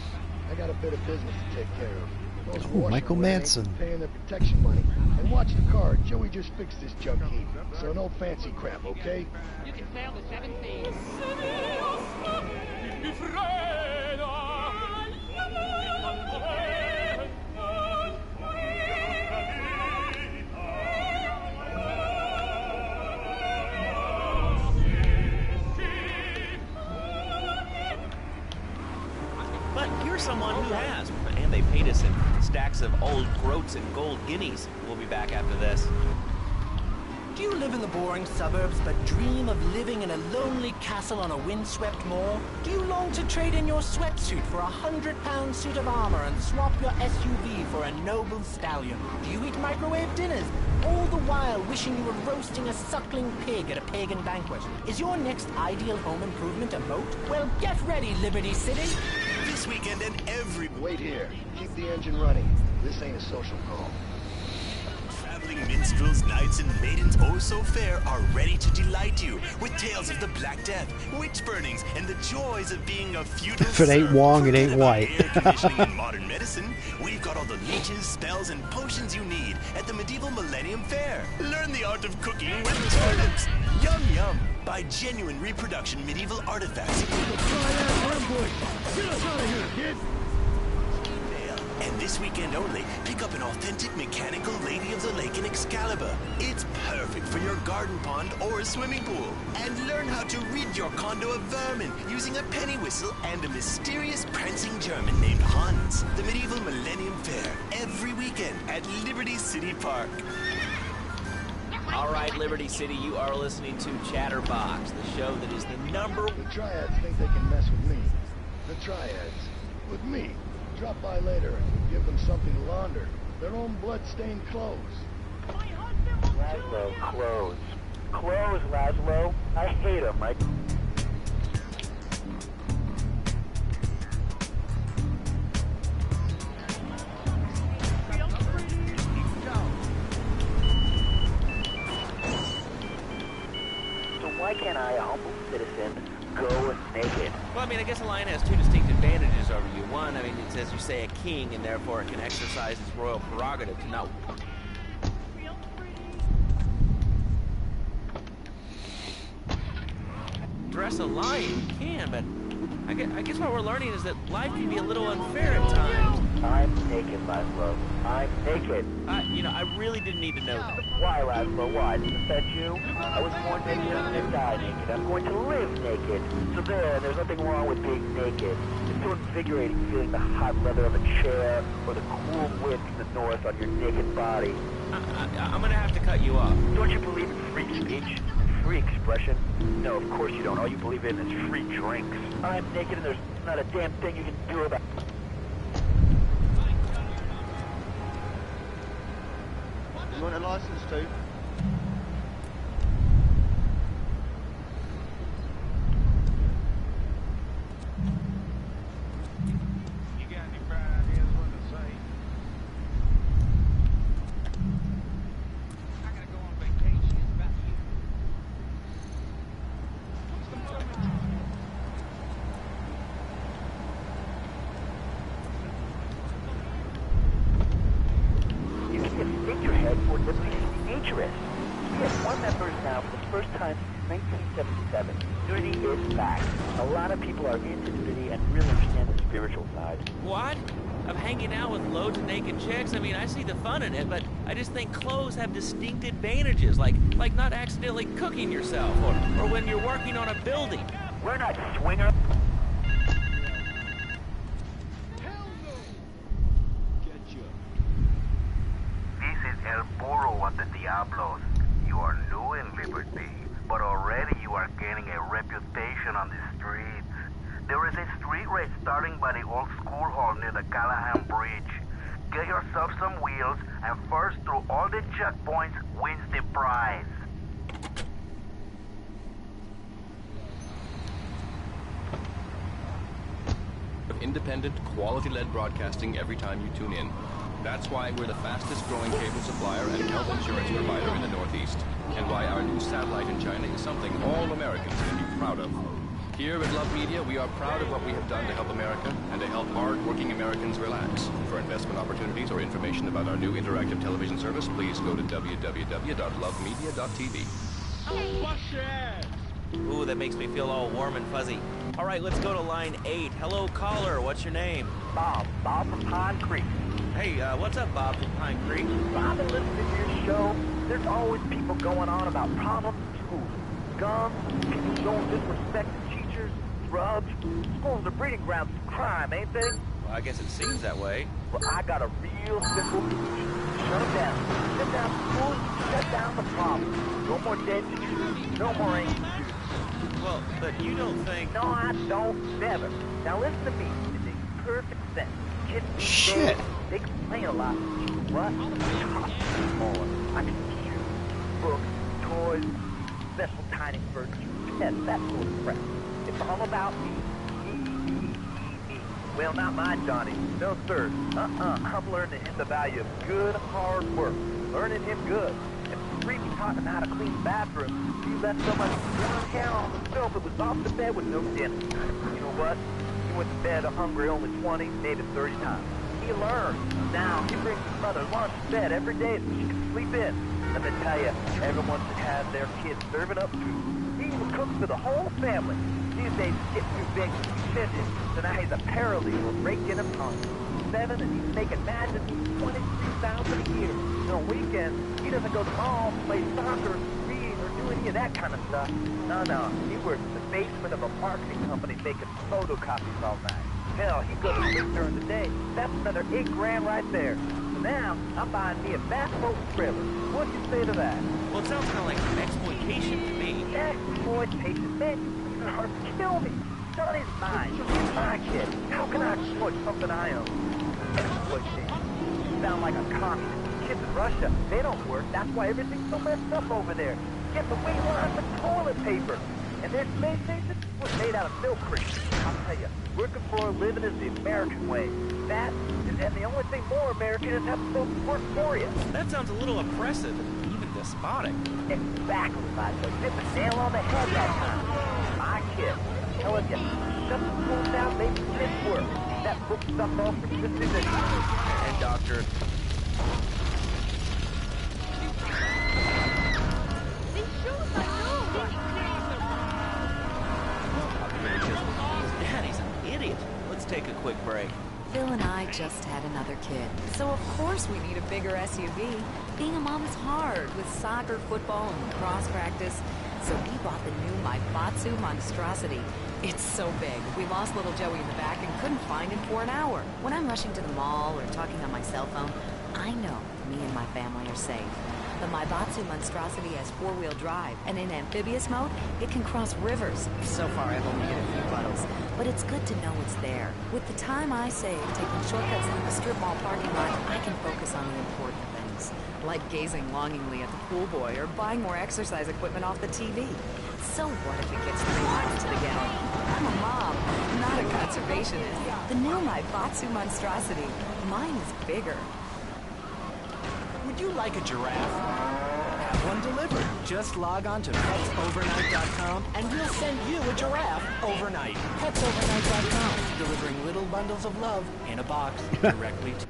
I got a bit of business to take care of. Those Michael Madsen. Paying their protection money. And watch the car. Joey just fixed this junk heap. So no fancy crap, okay? You can sail the 7 seas. But here's someone who has, and they paid us in stacks of old groats and gold guineas. We'll be back after this. Do you live in the boring suburbs but dream of living in a lonely castle on a windswept moor? Do you long to trade in your sweatsuit for a 100-pound suit of armor and swap your SUV for a noble stallion? Do you eat microwave dinners, all the while wishing you were roasting a suckling pig at a pagan banquet? Is your next ideal home improvement a moat? Well, get ready, Liberty City! This weekend and every... Wait here. Keep the engine running. This ain't a social call. Traveling minstrels, knights, and maidens oh so fair are ready to delight you with tales of the Black Death, witch burnings, and the joys of being a feudal If it ain't serf. Wong, it ain't white. Air conditioning and modern medicine, we've got all the leeches, spells, and potions you need at the Medieval Millennium Fair. Learn the art of cooking with the turnips. Yum Yum. Buy genuine reproduction medieval artifacts. Get us out of here, kid! And this weekend only, pick up an authentic mechanical Lady of the Lake in Excalibur. It's perfect for your garden pond or swimming pool. And learn how to rid your condo of vermin using a penny whistle and a mysterious prancing German named Hans. The Medieval Millennium Fair, every weekend at Liberty City Park. All right, Liberty City, you are listening to Chatterbox, the show that is the number... The Triads think they can mess with me. The Triads. With me. Drop by later and give them something to launder. Their own blood-stained clothes. Laszlo, clothes. Clothes, Laszlo. I hate them, right? Why can't I, a humble citizen, go naked? Well, I mean, I guess a lion has 2 distinct advantages over you. One, I mean, it's, as you say, a king, and therefore it can exercise its royal prerogative to not... dress a lion. You can, but I guess what we're learning is that life can be a little unfair at times. I'm naked, Laszlo. I'm naked. You know, I really didn't need to know that. Why, Laszlo? Why? Does it offend you? I was born naked, I'm going to die naked. I'm going to live naked. So there's nothing wrong with being naked. It's so invigorating feeling the hot leather of a chair or the cool wind from the north on your naked body. I'm going to have to cut you off. Don't you believe in free speech? Free expression? No, of course you don't. All you believe in is free drinks. I'm naked and there's not a damn thing you can do about it. You want a license too? You got any bright ideas what to say? I gotta go on vacation. About you. You can get figurehead for Liberty Futurist. We have more members now for the first time since 1977. Unity is back. A lot of people are into Unity and really understand the spiritual side. What? Of hanging out with loads of naked chicks? I mean, I see the fun in it, but I just think clothes have distinct advantages, like not accidentally cooking yourself, or when you're working on a building. We're not swingers. This is El Burro of the Diablos. You are new in Liberty, but already you are gaining a reputation on the streets. There is a street race starting by the old school hall near the Callahan Bridge. Get yourself some wheels, and first through all the checkpoints wins the prize. Of independent, quality-led broadcasting every time you tune in. That's why we're the fastest growing cable supplier and health insurance provider in the Northeast, and why our new satellite in China is something all Americans can be proud of. Here at Love Media, we are proud of what we have done to help America and to help hard-working Americans relax. For investment opportunities or information about our new interactive television service, please go to www.lovemedia.tv. Ooh, that makes me feel all warm and fuzzy. All right, let's go to line 8. Hello, caller. What's your name? Bob from Pine Creek. Hey, what's up, Bob from Pine Creek? I've been listening to your show. There's always people going on about problems in school. Guns, people showing disrespect to teachers, drugs. Schools are breeding grounds for crime, ain't they? Well, I guess it seems that way. Well, I got a real simple solution. Shut them down. Shut down schools, shut down the problem. No more dead teachers, no more angry students. Well, but you don't think... No, I don't. Never. Now listen to me. It makes perfect sense. Kids these days, they complain a lot. What? More. I mean, shoes, books, toys, special dining furniture, pets, that sort of crap. It's all about me. Well, not mine, Johnny. No, sir. I'm learning him the value of good, hard work. Learning him good. And Freaky taught him how to clean the bathroom. He left so much one hair on himself it was off the bed with no dinner. You know what? He went to bed hungry only 20, maybe 30 times. He learned. Now, he brings his mother lunch to bed every day so she can sleep in. Let me tell you, everyone should have their kids serving up food. He even cooks for the whole family. These days, he's getting too big to be fidget, so now he's a paralegal breaking a punk. 7, and he's making magic $23,000 a year. And on weekends, he doesn't go to the mall, play soccer, read, or do any of that kind of stuff. No, he works in the basement of a marketing company making photocopies all night. Hell, he goes to sleep during the day. That's another $8,000 right there. So now, I'm buying me a bass boat trailer. What do you say to that? Well, it sounds kind of like exploitation to me. Exploitation? Man, you're gonna hard to kill me. Johnny's mine. He's my kid. How can I exploit something I own? Exploitation. You sound like a communist. Kids in Russia, they don't work. That's why everything's so messed up over there. Get the wing line for toilet paper. And their space station was made out of milk crates. I'll tell you, working for a living is the American way. That, and the only thing more American is having folks work for you. That sounds a little oppressive and even despotic. Exactly, Michael. Hit the nail on the head that time. My kid, I'm telling you, shut the school down, make the kids work. That book stuff off for just in the... And Doctor... Daddy's an idiot. Let's take a quick break. Phil and I just had another kid, so of course we need a bigger SUV. Being a mom is hard with soccer, football, and lacrosse practice. So we bought the new Maibatsu Monstrosity. It's so big, we lost little Joey in the back and couldn't find him for an hour. When I'm rushing to the mall or talking on my cell phone, I know me and my family are safe. The Maibatsu Monstrosity has 4-wheel drive, and in amphibious mode, it can cross rivers. So far, I've only hit a few puddles, but it's good to know it's there. With the time I save taking shortcuts in the strip mall parking lot, I can focus on the important things. things, like gazing longingly at the pool boy or buying more exercise equipment off the TV. So what if it gets 3 miles to the gallon? I'm a mom, not a conservationist. The new Maibatsu monstrosity. Mine is bigger. Would you like a giraffe? Have one delivered. Just log on to petsovernight.com and we'll send you a giraffe overnight. Petsovernight.com, delivering little bundles of love in a box directly to...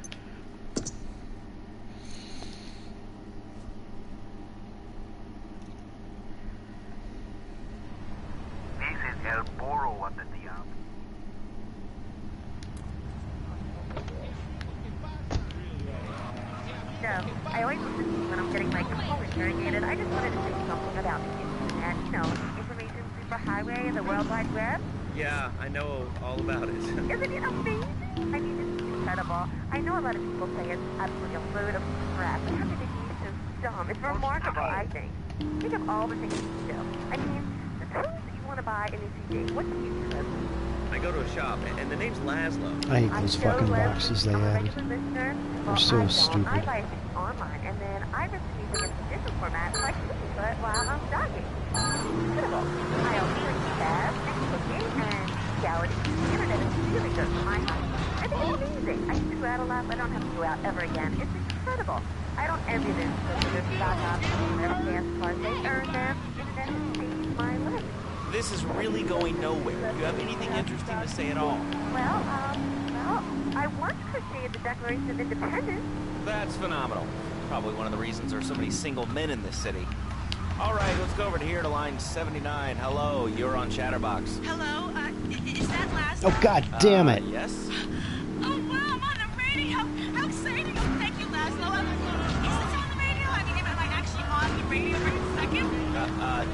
This is El Burro at the Diablo. So, I always listen to you when I'm getting my car interrogated. I just wanted to say something about the internet. You know, information superhighway and the World Wide Web. Yeah, I know all about it. Isn't it amazing? I mean, it's incredible. I know a lot of people say it's absolutely a load of crap, but how could it be so dumb? It's remarkable, I think. Think of all the things you do. I mean, the tools that you want to buy in a CD. What do you use? I go to a shop, and the name's Laszlo. I hate those fucking boxes they added. They're so stupid. I buy things online, and then I rip things in digital format so I can listen to it while I'm jogging. It's incredible. I also like tabs and cooking and reality. The internet is really good for my home. I think it's amazing. I used to go out a lot, but I don't have to go out ever again. It's incredible. I don't envy them because they're stock options, they're fast cars. They earn them. The internet has changed my life. This is really going nowhere. Do you have anything interesting to say at all? Well, I once crocheted the Declaration of Independence. That's phenomenal. Probably one of the reasons there's so many single men in this city. All right, let's go over to here to line 79. Hello, you're on Chatterbox. Hello, is that Laszlo? Oh, god damn it. Yes? Oh, wow, I'm on the radio. How exciting. Oh, thank you, Laszlo. Is this on the radio? I mean, am I actually on the radio for a second?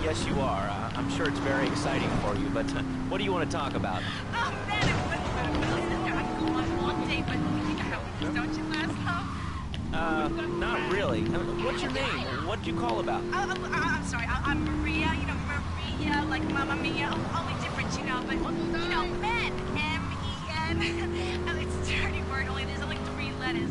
Yes, you are. I'm sure it's very exciting for you, but what do you want to talk about? Oh, man, I can go on all day, but you know how it is, don't you, Laszlo? Not really. What's your name? What did you call about? I'm sorry, I'm Maria, you know, Maria, like Mamma Mia, only different, you know, but, you know, men, M-E-N, it's a dirty word, only there's only 3 letters.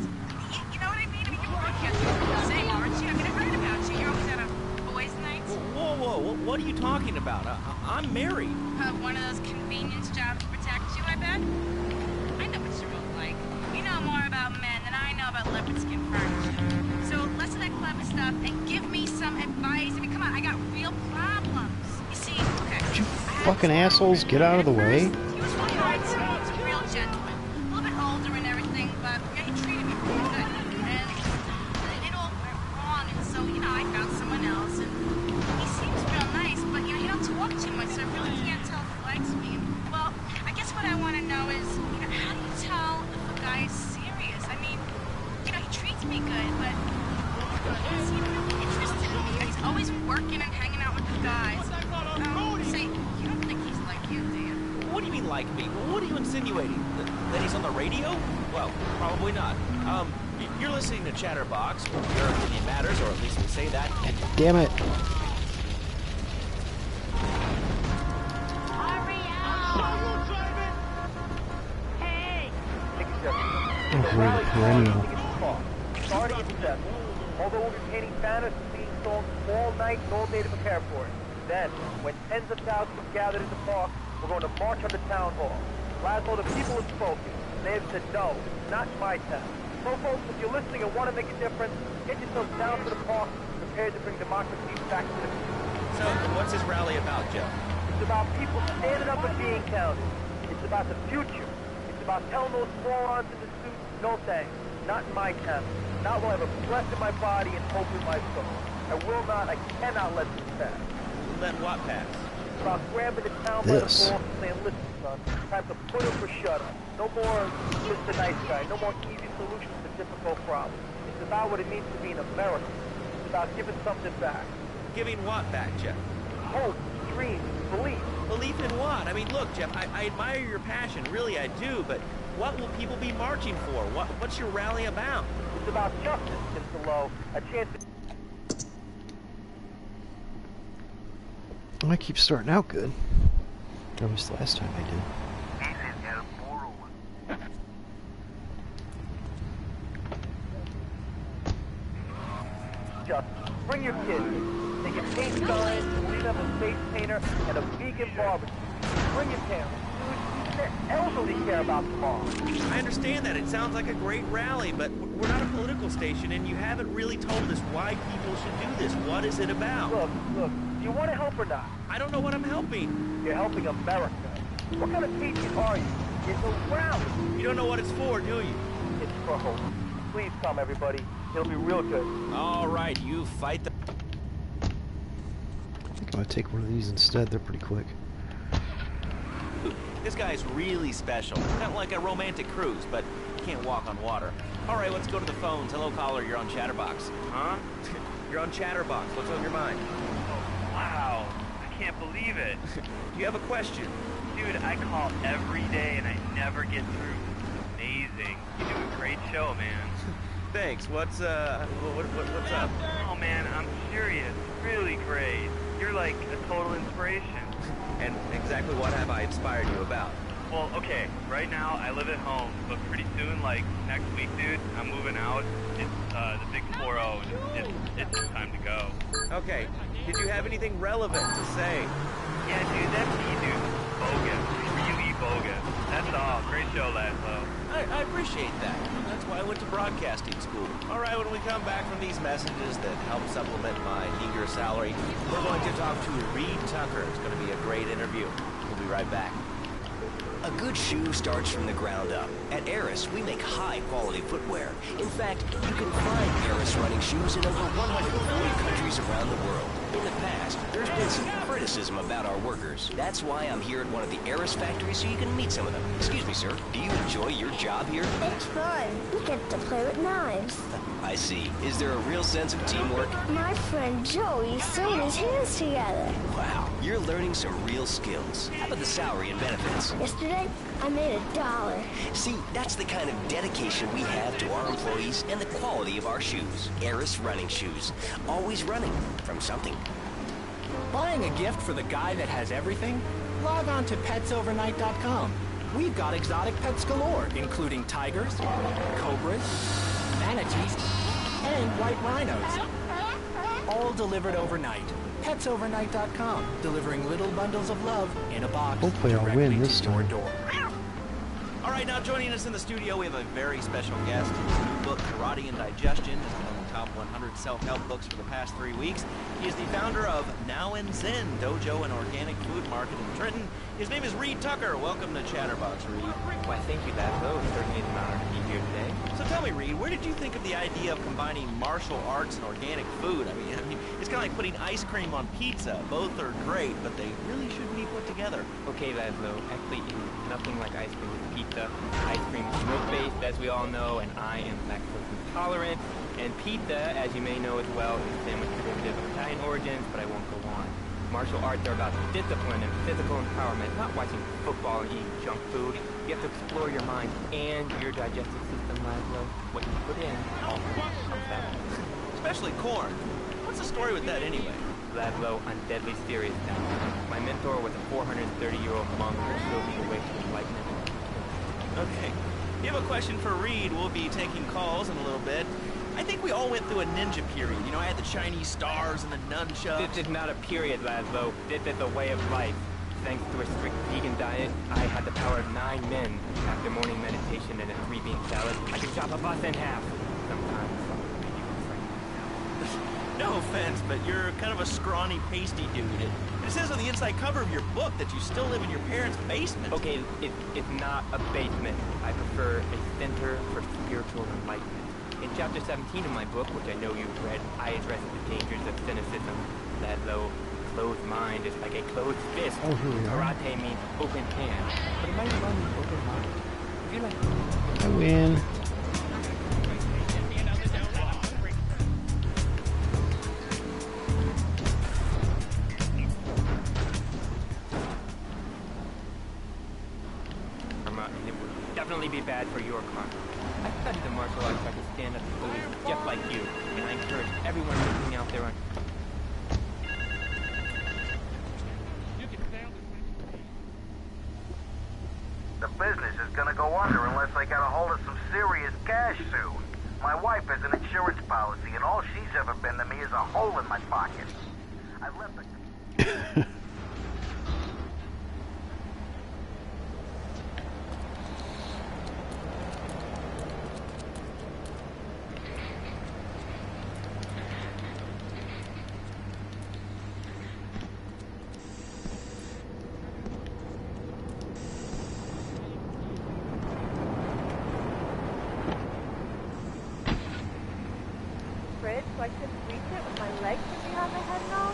You know what I mean? I mean, you're broadcasting, saying, aren't you? I mean, I've heard about you, you're always at a boys' night. Whoa, what are you talking about? I'm married. One of those convenience jobs to protect you, I bet? I know what you look like. You know more about men than I know about leopard skin furniture. So less of that clever stuff and give me some advice. I mean, come on, I got real problems. You see, okay. You fucking assholes, get out of the way. He was really nice. He's a real gentleman. A little bit older and everything, but yeah, he treated me pretty good. And it all went wrong, and so, you know, I found someone else, and he seems real nice, but, you know, you don't talk too much, so I really can't tell if he likes me. Well, I guess what I want to know is, you know, how do you tell if a guy is serious? I mean, you know, he treats me good, but is he really interested in me? He's always working and hanging out with the guys. Say, you don't think he's like you, do you? What do you mean like me? What are you insinuating? That he's on the radio? Well, probably not. You're listening to Chatterbox, where your opinion matters, or at least we say that. Damn it. Perennial. Starting at 7. Although we'll be painting banners and theme songs all night and all day to prepare for it. Then, when tens of thousands have gathered in the park, we're going to march on the town hall. Laszlo, the people have spoken. They have said no, not my town. So folks, if you're listening and want to make a difference, get yourself down to the park, prepared to bring democracy back to the people. So, what's this rally about, Joe? It's about people standing up and being counted. It's about the future. It's about telling those morons in the suits, no thanks. Not in my town. Not while I have a breath in my body and hope in my soul. I will not, I cannot let this pass. Let what pass? It's about grabbing the town by the balls and saying, listen, son, time to put up or shut up. No more just the nice guy. No more easy solutions to difficult problems. It's about what it means to be an American. It's about giving something back. Giving what back, Jeff? Hope, dreams, belief. Belief in what? I mean, look, Jeff, I admire your passion. Really, I do. But what will people be marching for? What's your rally about? It's about justice, Mr. Lowe. A chance to... I keep starting out good. That was the last time I did. Justin. Bring your kids. They can paint signs, we'll have a face painter, and a vegan barbecue. Bring your parents. Dude, the elderly care about tomorrow. I understand that. It sounds like a great rally, but we're not a political station, and you haven't really told us why people should do this. What is it about? Look, do you want to help or not? I don't know what I'm helping. You're helping America. What kind of patriot are you? It's a rally. You don't know what it's for, do you? It's for hope. Please come, everybody. It'll be real good. All right, you fight the... I think I'm gonna take one of these instead. They're pretty quick. This guy's really special. Kind of like a romantic cruise, but can't walk on water. All right, let's go to the phones. Hello, caller. You're on Chatterbox. Huh? You're on Chatterbox. What's on your mind? Oh, wow. I can't believe it. Do you have a question? Dude, I call every day and I never get through. It's amazing. You do a great show, man. Thanks. What's up? Oh, man, I'm serious. Really great. You're like a total inspiration. And exactly what have I inspired you about? Well, okay, right now I live at home, but pretty soon, like next week, dude, I'm moving out. It's the big 4-0, and it's time to go. Okay, did you have anything relevant to say? Yeah, dude, that's me, dude. Bogus. Really bogus. That's all. Great show, Laszlo. I appreciate that. That's why I went to broadcasting school. All right, when we come back from these messages that help supplement my meager salary, we're going to talk to Reed Tucker. It's going to be a great interview. We'll be right back. A good shoe starts from the ground up. At Eris, we make high-quality footwear. In fact, you can find Eris running shoes in over 140 countries around the world. In the past, there's been some criticism about our workers. That's why I'm here at one of the Eris factories so you can meet some of them. Excuse me, sir. Do you enjoy your job here? It's fun. We get to play with knives. I see. Is there a real sense of teamwork? My friend Joey sewed his hands together. Wow, you're learning some real skills. How about the salary and benefits? Yesterday, I made $1. See, that's the kind of dedication we have to our employees and the quality of our shoes. Eris running shoes. Always running from something. Buying a gift for the guy that has everything? Log on to petsovernight.com. We've got exotic pets galore, including tigers, cobras, manatees, and white rhinos. All delivered overnight. petsovernight.com, delivering little bundles of love in a box. Hopefully I'll win this time. Door. All right, now joining us in the studio, we have a very special guest. His new book, Karate and Digestion, has been on the top 100 self-help books for the past 3 weeks. He is the founder of Now and Zen Dojo and Organic Food Market in Trenton. His name is Reed Tucker. Welcome to Chatterbox, Reed. Why, thank you, Laszlo. It's certainly an honor to be here today. So tell me, Reed, where did you think of the idea of combining martial arts and organic food? I mean, it's kind of like putting ice cream on pizza. Both are great, but they really shouldn't be put together. Okay, Laszlo. Actually, it's nothing like ice cream with pizza. Ice cream is milk-based, as we all know, and I am lactose intolerant. And pizza, as you may know as well, is a sandwich derivative of Italian origins, but I won't go on. Martial arts are about discipline and physical empowerment, not watching football and eating junk food. You have to explore your mind and your digestive system, Laszlo. What you put in also comes out. Especially corn. What's the story with that anyway? Laszlo, I'm deadly serious now. My mentor was a 430-year-old monk who showed me the way to enlightenment. Okay. If you have a question for Reed, we'll be taking calls in a little bit. I think we all went through a ninja period. You know, I had the Chinese stars and the nunchucks. This is not a period, Laszlo. This is a way of life. Thanks to a strict vegan diet, I had the power of 9 men. After morning meditation and a 3-bean salad, I could chop a bus in half. Sometimes. No offense, but you're kind of a scrawny, pasty dude. It says on the inside cover of your book that you still live in your parents' basement. Okay, it's not a basement. I prefer a center for spiritual enlightenment. In chapter 17 of my book, which I know you've read, I address the dangers of cynicism. Laszlo, closed mind is like a closed fist. Oh, here we are. Karate means open hand, but it might run an open mind. Would you like I win. It would definitely be bad for your karma. I studied the martial arts so I could stand up to bullies just like you, and I encourage everyone listening out there on... The business is gonna go under unless I get a hold of some serious cash soon. My wife has an insurance policy, and all she's ever been to me is a hole in my pocket. I left the... So I couldn't reach it with my legs sticking behind my head and all.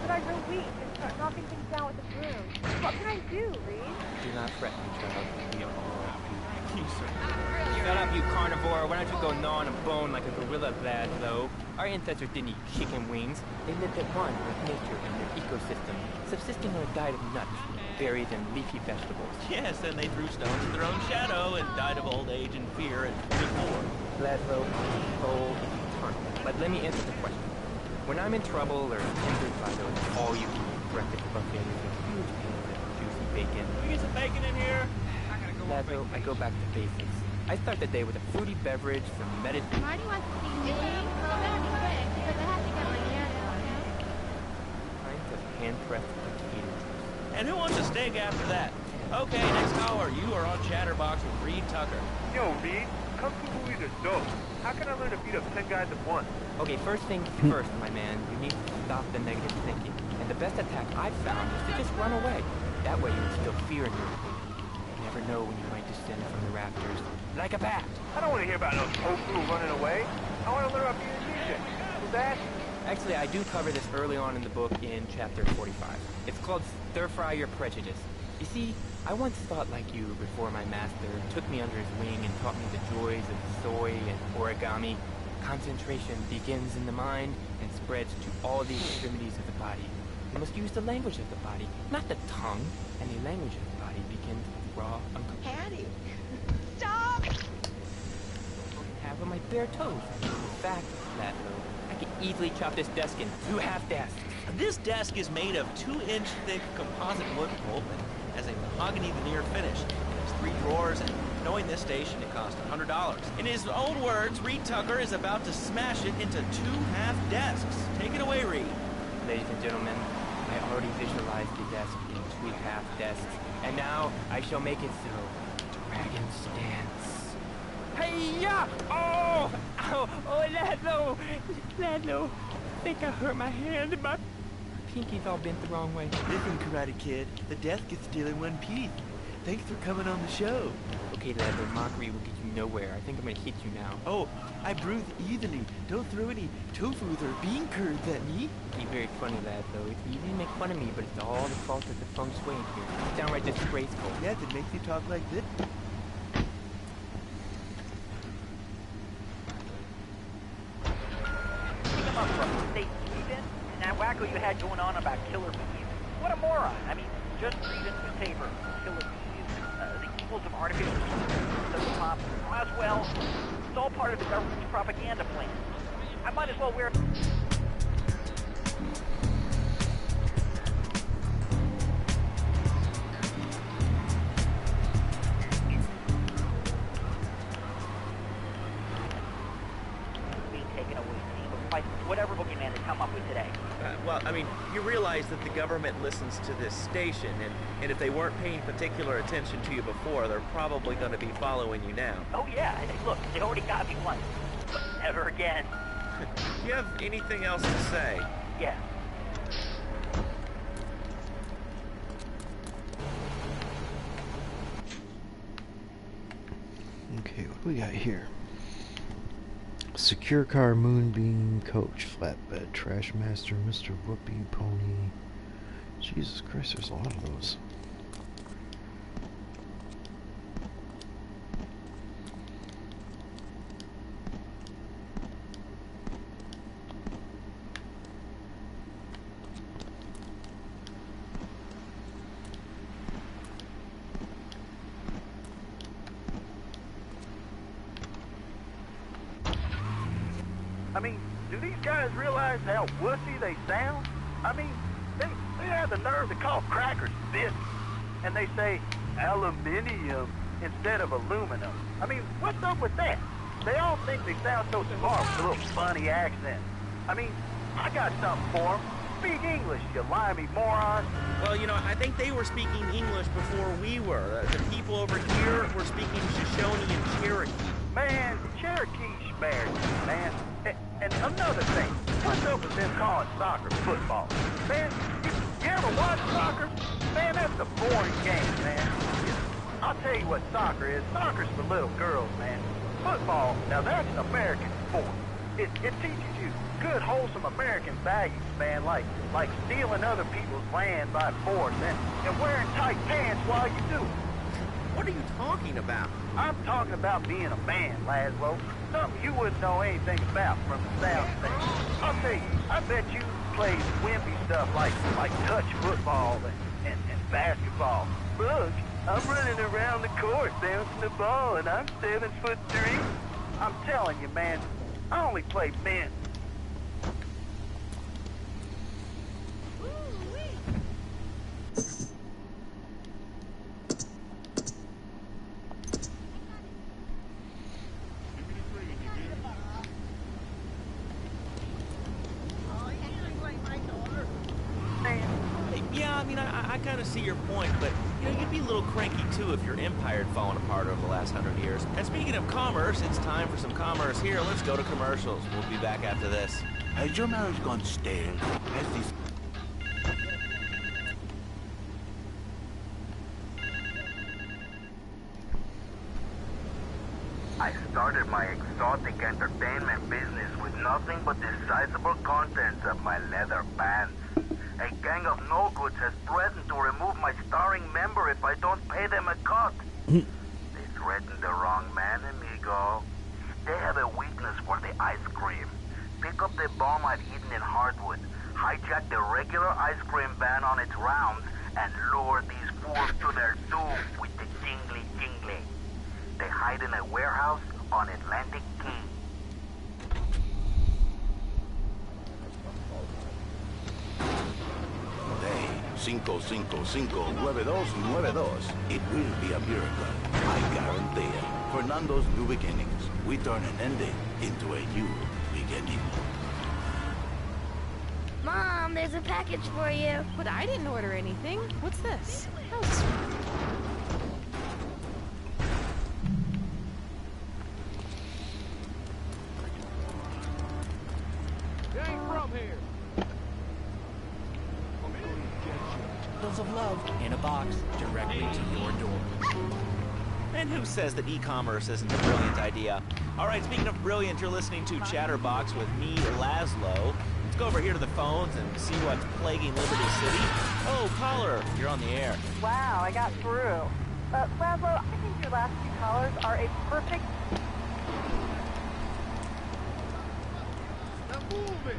But I grew weak and started knocking things down with the broom. What can I do, Reed? Do not fret, my child. We are all happy. You, sir. Shut up, you carnivore. Why don't you go gnaw on a bone like a gorilla, Laszlo? Our ancestors didn't eat chicken wings. They lived at one with nature and their ecosystem, subsisting on a diet of nuts, berries, and leafy vegetables. Yes, and they threw stones at their own shadow and died of old age and fear at 24. Laszlo, old, eternal. But let me answer the question. When I'm in trouble or hindered by those all-you-can-eat breakfast buffets with huge pans of juicy bacon... Can we get some bacon in here? Laszlo, I go back to basics. I start the day with a fruity beverage, some medicine... Marty wants to see me. Well, better be quick, because I have to get my hair done. Kinds of hand-pressed potato juice. And who wants a steak after that? Okay, next caller. You are on Chatterbox with Reed Tucker. Yo, Reed, come to believe this dope. How can I learn to beat up 10 guys at once? Okay, first things first, my man. You need to stop the negative thinking. And the best attack I've found is to just run away. That way you instill fear in your opponent. You never know when you might descend from the rafters. Like a bat! I don't want to hear about no tofu running away. I want to learn about being a DJ. Who's that? Actually, I do cover this early on in the book in chapter 45. It's called Stir Fry Your Prejudice. You see, I once thought like you before my master took me under his wing and taught me the joys of soy and origami. Concentration begins in the mind and spreads to all the extremities of the body. You must use the language of the body, not the tongue. And the language of the body begins with raw, uncomfortable... Patty! Stop! Half of my bare toes. In fact, Laszlo, I can easily chop this desk in 2 half desks. This desk is made of 2-inch thick composite wood pulp and has a mahogany veneer finish. It has 3 drawers, and knowing this station, it cost $100. In his own words, Reed Tucker is about to smash it into 2 half desks. Take it away, Reed. Ladies and gentlemen, I already visualized the desk in 2 half desks, and now I shall make it so. Dragon stance. Hey-ya! Oh! Ow! Oh, Laszlo! Laszlo! I think I hurt my hand and my pinky's all bent the wrong way. Listen, Karate Kid, the desk is still in one piece. Thanks for coming on the show. Okay, Laszlo, mockery will get you nowhere. I think I'm gonna hit you now. Oh, I bruise easily. Don't throw any tofus or bean curds at me. Okay, very funny, Laszlo. It's easy to make fun of me, but it's all the fault of the feng shui in here. It's downright disgraceful. Yes, it makes you talk like this. And that wacko you had going on about killer bees. What a moron. I mean, just read in the paper. Killer bees, the evils of artificial intelligence, pop. Roswell. It's all part of the government's propaganda plan. I might as well wear... whatever boogeyman they come up with today. Well, I mean, you realize that the government listens to this station, and if they weren't paying particular attention to you before, they're probably going to be following you now. Oh yeah, and look, they already got me once. But never again. Do you have anything else to say? Yeah. Okay, what do we got here? Secure car, Moonbeam, Coach, Flatbed, Trash Master, Mr. Whoopee, Pony. Jesus Christ, there's a lot of those. I mean, do these guys realize how wussy they sound? I mean, they have the nerve to call crackers biscuits, and they say aluminium instead of aluminum. I mean, what's up with that? They all think they sound so smart with a little funny accent. I mean, I got something for them. Speak English, you limey moron. Well, you know, I think they were speaking English before we were. The people over here were speaking Shoshone and Cherokee. Man, Cherokee's American, man. And another thing, what's up with them calling soccer football? Man, you ever watch soccer? Man, that's a boring game, man. I'll tell you what soccer is. Soccer's for little girls, man. Football, now that's an American sport. It teaches you good, wholesome American values, man, like stealing other people's land by force and wearing tight pants while you do it. What are you talking about? I'm talking about being a man, Laszlo. Something you wouldn't know anything about from the South State. I'll tell you, I bet you played wimpy stuff like touch football and basketball. Look, I'm running around the court bouncing the ball and I'm 7'3". I'm telling you, man, I only play men. Yeah, I mean, I kind of see your point, but, you know, you'd be a little cranky, too, if your empire had fallen apart over the last 100 years. And speaking of commerce, it's time for some commerce here. Let's go to commercials. We'll be back after this. Has your marriage gone stale? Has this... I started my exotic entertainment business with nothing but the sizable contents of my leather pants. A gang of no-goods has threatened to remove my starring member if I don't pay them a cut. They threatened the wrong man, amigo. They have a weakness for the ice cream. Pick up the bomb I've hidden in Hardwood, hijack the regular ice cream van on its rounds, and lure these fools to their doom with the jingly-jingly. They hide in a warehouse on Atlantic Key. Hey, 555292. It will be a miracle. I guarantee it. Fernando's New Beginnings. We turn an ending into a new beginning. Mom, there's a package for you. But I didn't order anything. What's this? How sweet. Of love in a box directly to your door. And who says that e-commerce isn't a brilliant idea? All right, speaking of brilliant, you're listening to Chatterbox with me, Laszlo. Let's go over here to the phones and see what's plaguing Liberty City. Oh, caller, you're on the air. Wow, I got through. Laszlo, I think your last few callers are a perfect... Now move it!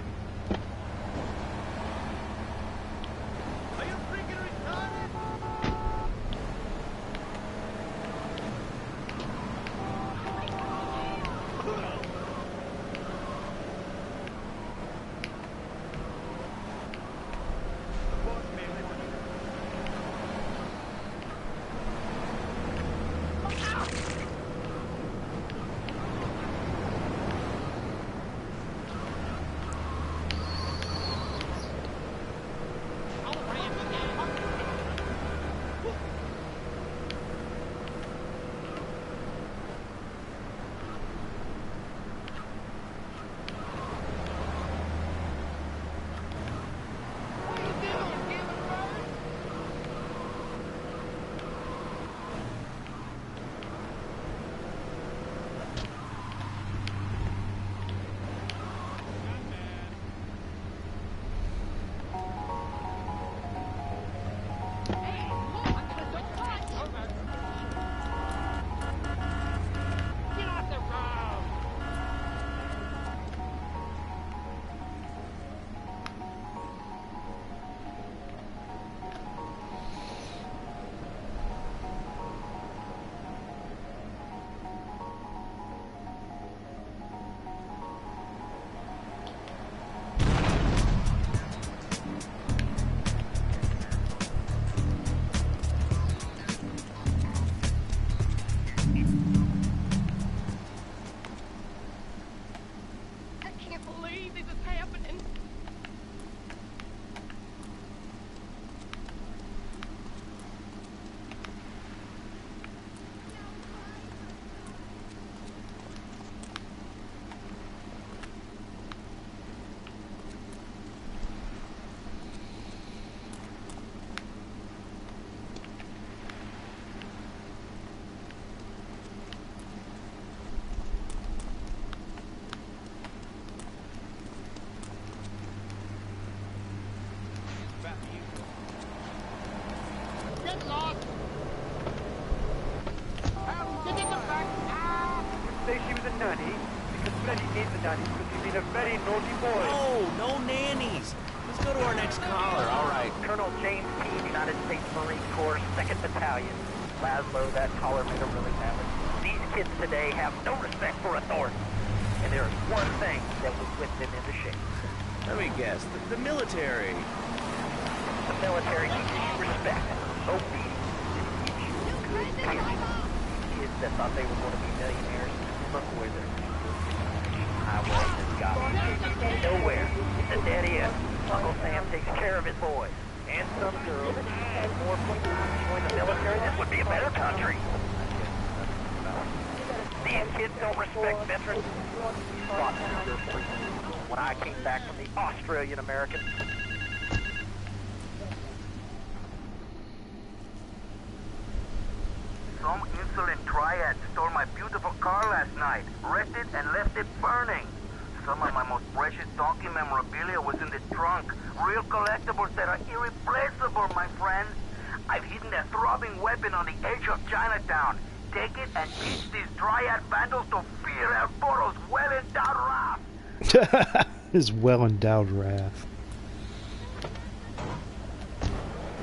Mike's collar, all right. Colonel James T., United States Marine Corps, 2nd Battalion. Laszlo, that collar made a really matter. These kids today have no respect for authority. And there is one thing that will whip them into shape. Let me guess, the military. The military teaches you respect, obedience, and gives you good period. Kids that thought they were going to be millionaires, look where they're highway has got nowhere. It's a dead end. Uncle Sam takes care of his boys. And some girls. And more people join the military. This would be a better country. These kids don't respect veterans. When I came back from the Australian American. Some insolent triad stole my beautiful car last night, wrecked it and left it burning. Some of my most precious donkey memorabilia was in the trunk. Real collectibles that are irreplaceable, my friend. I've hidden a throbbing weapon on the edge of Chinatown. Take it and teach these triad vandals to fear El Toro's well-endowed wrath. His well-endowed wrath.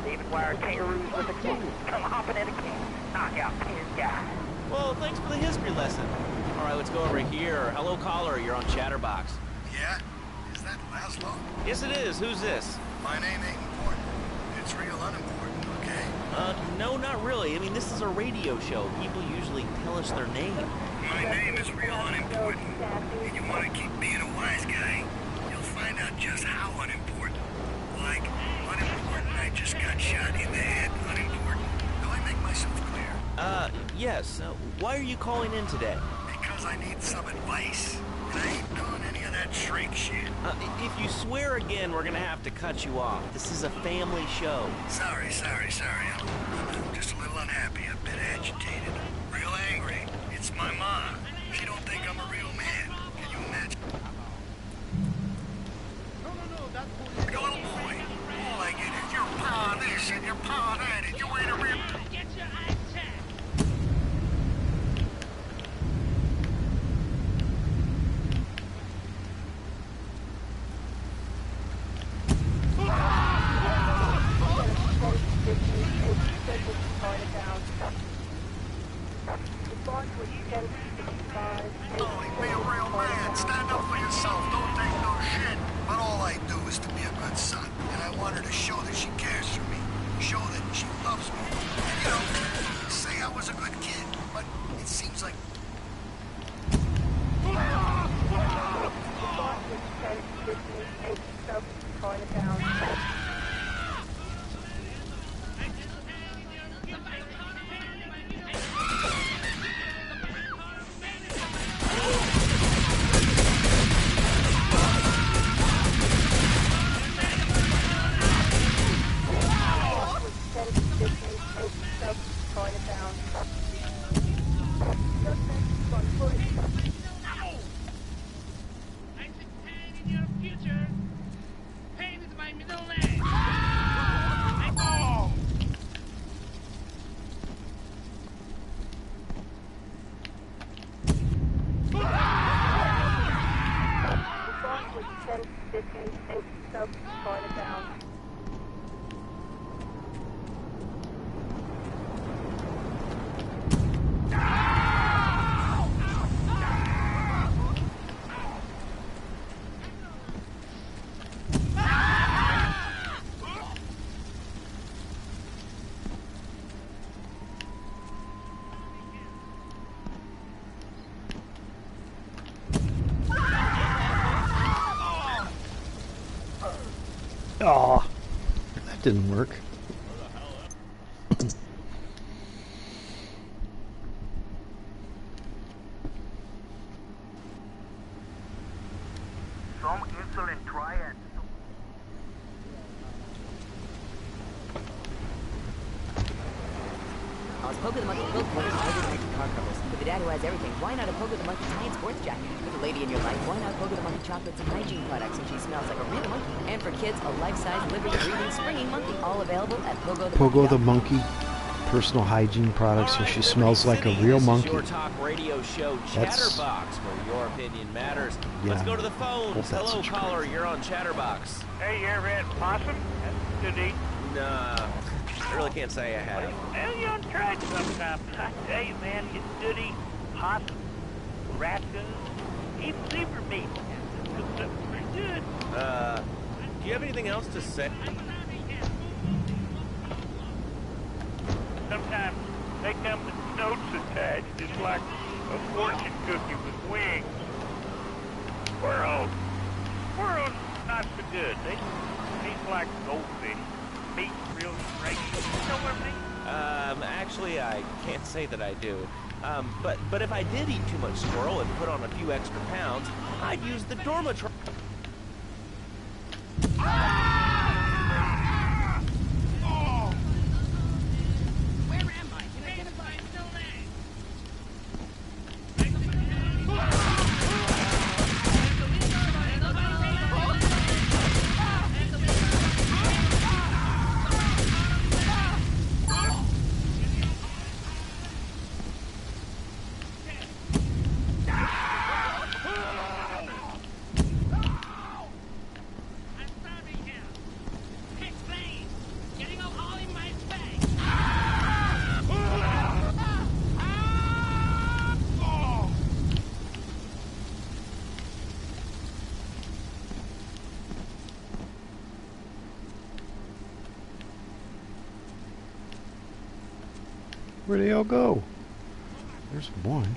David Wire kangaroos with a king. Come hopping in a king. Knock out 10 guys. Well, thanks for the history lesson. All right, let's go over here. Hello, caller. You're on Chatterbox. Yeah? Is that Laszlo? Yes, it is. Who's this? My name ain't important. It's real unimportant, okay? No, not really. I mean, this is a radio show. People usually tell us their name. My name is real unimportant. And you want to keep being a wise guy, you'll find out just how unimportant. Like, unimportant, I just got shot in the head. Unimportant. Do I make myself clear? Yes. Why are you calling in today? Because I need some advice. And I ain't doing any of that shrink shit. If you swear again, we're gonna have to cut you off. This is a family show. Sorry. I'm just a little unhappy, a bit agitated. Real angry. It's my mom. She don't think I'm a real man. Can you imagine? Your little boy. All I get is your paw this and your paw that, and you ain't a real... Tony, be a real man. Stand up for yourself. Don't take no shit. But all I do is to be a good son. And I want her to show that she cares for me. Show that she loves me. And you know, say I was a good kid. But it seems like... Aw, that didn't work. Some insolent triad. Pogo the Monkey Quilt covers and Pogo the Monkey car covers. For the dad who has everything, why not a Pogo the Monkey tie-in sports jacket? For the lady in your life, why not Pogo the Monkey chocolates and hygiene products so she smells like a real monkey? And for kids, a life-size, living, breathing, springy monkey, all available at Pogo the Monkey. Pogo the Monkey. personal hygiene products so she smells like a real monkey. Your talk radio show Chatterbox, where your opinion matters. Yeah, Let's go to the phones. hope that's Hello, true. caller. You're on Chatterbox. Hey, you ever had possum? That's good eating. Nah, I really can't say I have. Well, you ought to try it sometime. I tell you, man, it's good eating. Possum, raccoon, even zebra meat. It's pretty good. Do you have anything else to say? Sometimes they come with notes attached, just like a fortune cookie with wings. Squirrels not so good. They taste like goldfish. Meat real great. You know what I mean? Actually, I can't say that I do. But if I did eat too much squirrel and put on a few extra pounds, I'd use the Dormatron. Where'd they all go? There's one.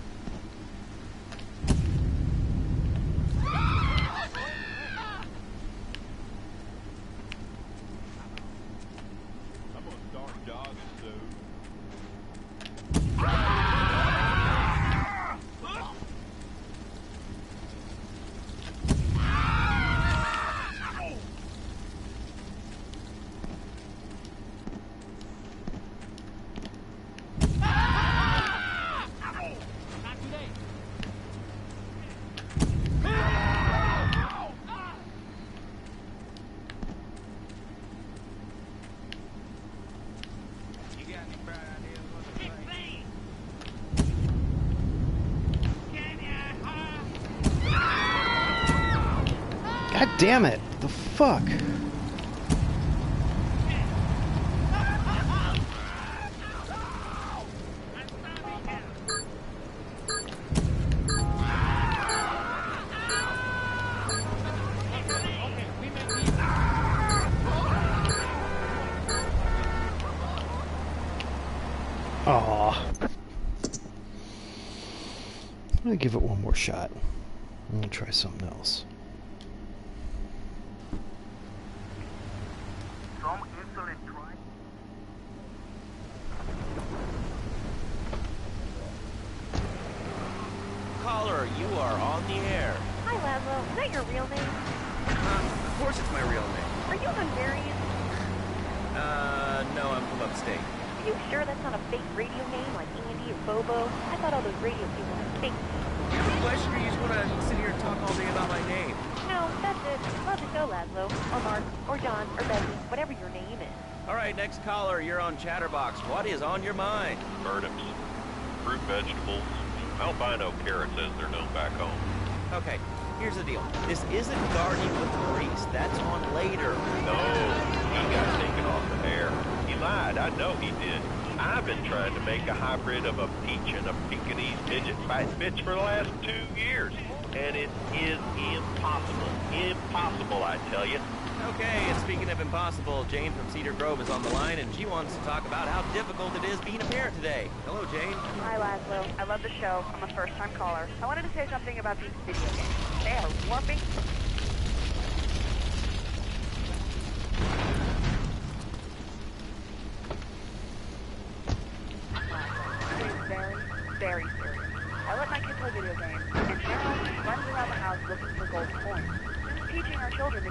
God damn it! The fuck? Aw. I'm gonna give it one more shot. I'm gonna try something else. Some insolent try. Caller, you are on the air. Hi, Laszlo. Is that your real name? Of course it's my real name. Are you Hungarian? No, I'm from upstate. Are you sure that's not a fake radio name like Andy or Bobo? I thought all those radio people were fake. You have a question or you just want to sit here and talk all day about my name? No, that's it. Love the show, Laszlo. Or Mark, or John, or Becky, whatever your name is. All right, next caller, you're on Chatterbox. What is on your mind? Turnips, fruit vegetables, albino carrots as they're known back home. Okay, here's the deal. This isn't gardening with grease. That's on later. No, he got taken off the air. He lied. I know he did. I've been trying to make a hybrid of a peach and a Pekingese midget fight bitch for the last 2 years. And it is impossible. Impossible, I tell you. Okay, and speaking of impossible, Jane from Cedar Grove is on the line, and she wants to talk about how difficult it is being a parent today. Hello, Jane. Hi, Laszlo. I love the show. I'm a first-time caller. I wanted to say something about these video games. They are warping. It is very, very serious. I let my kids play video games, and Gerald runs around the house looking for gold coins. This is teaching our children to...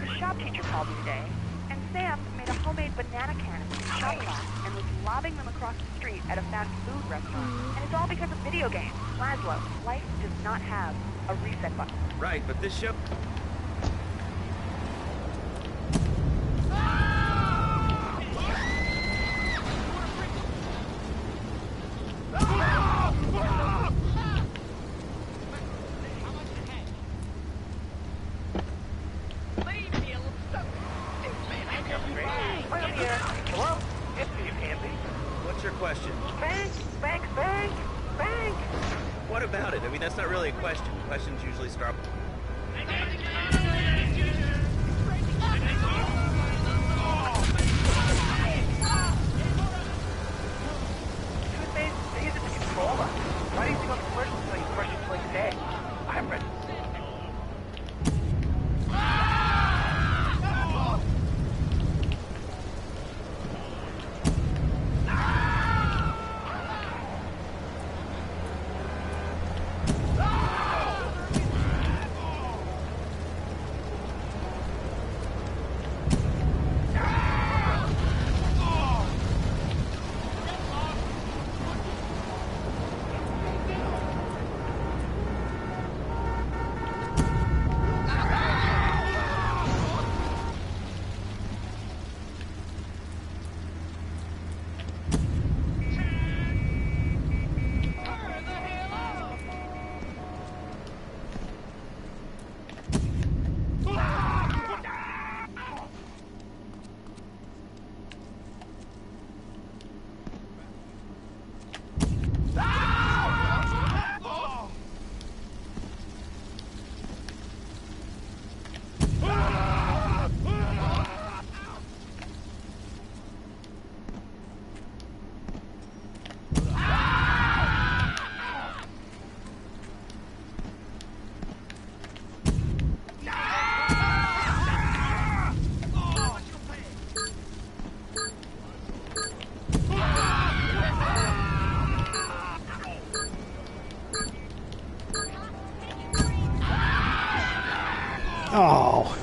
The shop teacher called me today, and Sam made a homemade banana cannon with shot glass and was lobbing them across the street at a fast food restaurant. And it's all because of video games. Laszlo, life does not have a reset button. Right, but this show... about it? I mean, that's not really a question. Questions usually start... He's a controller. Why do you think on commercials until you crush your like dead? I'm ready. Oh.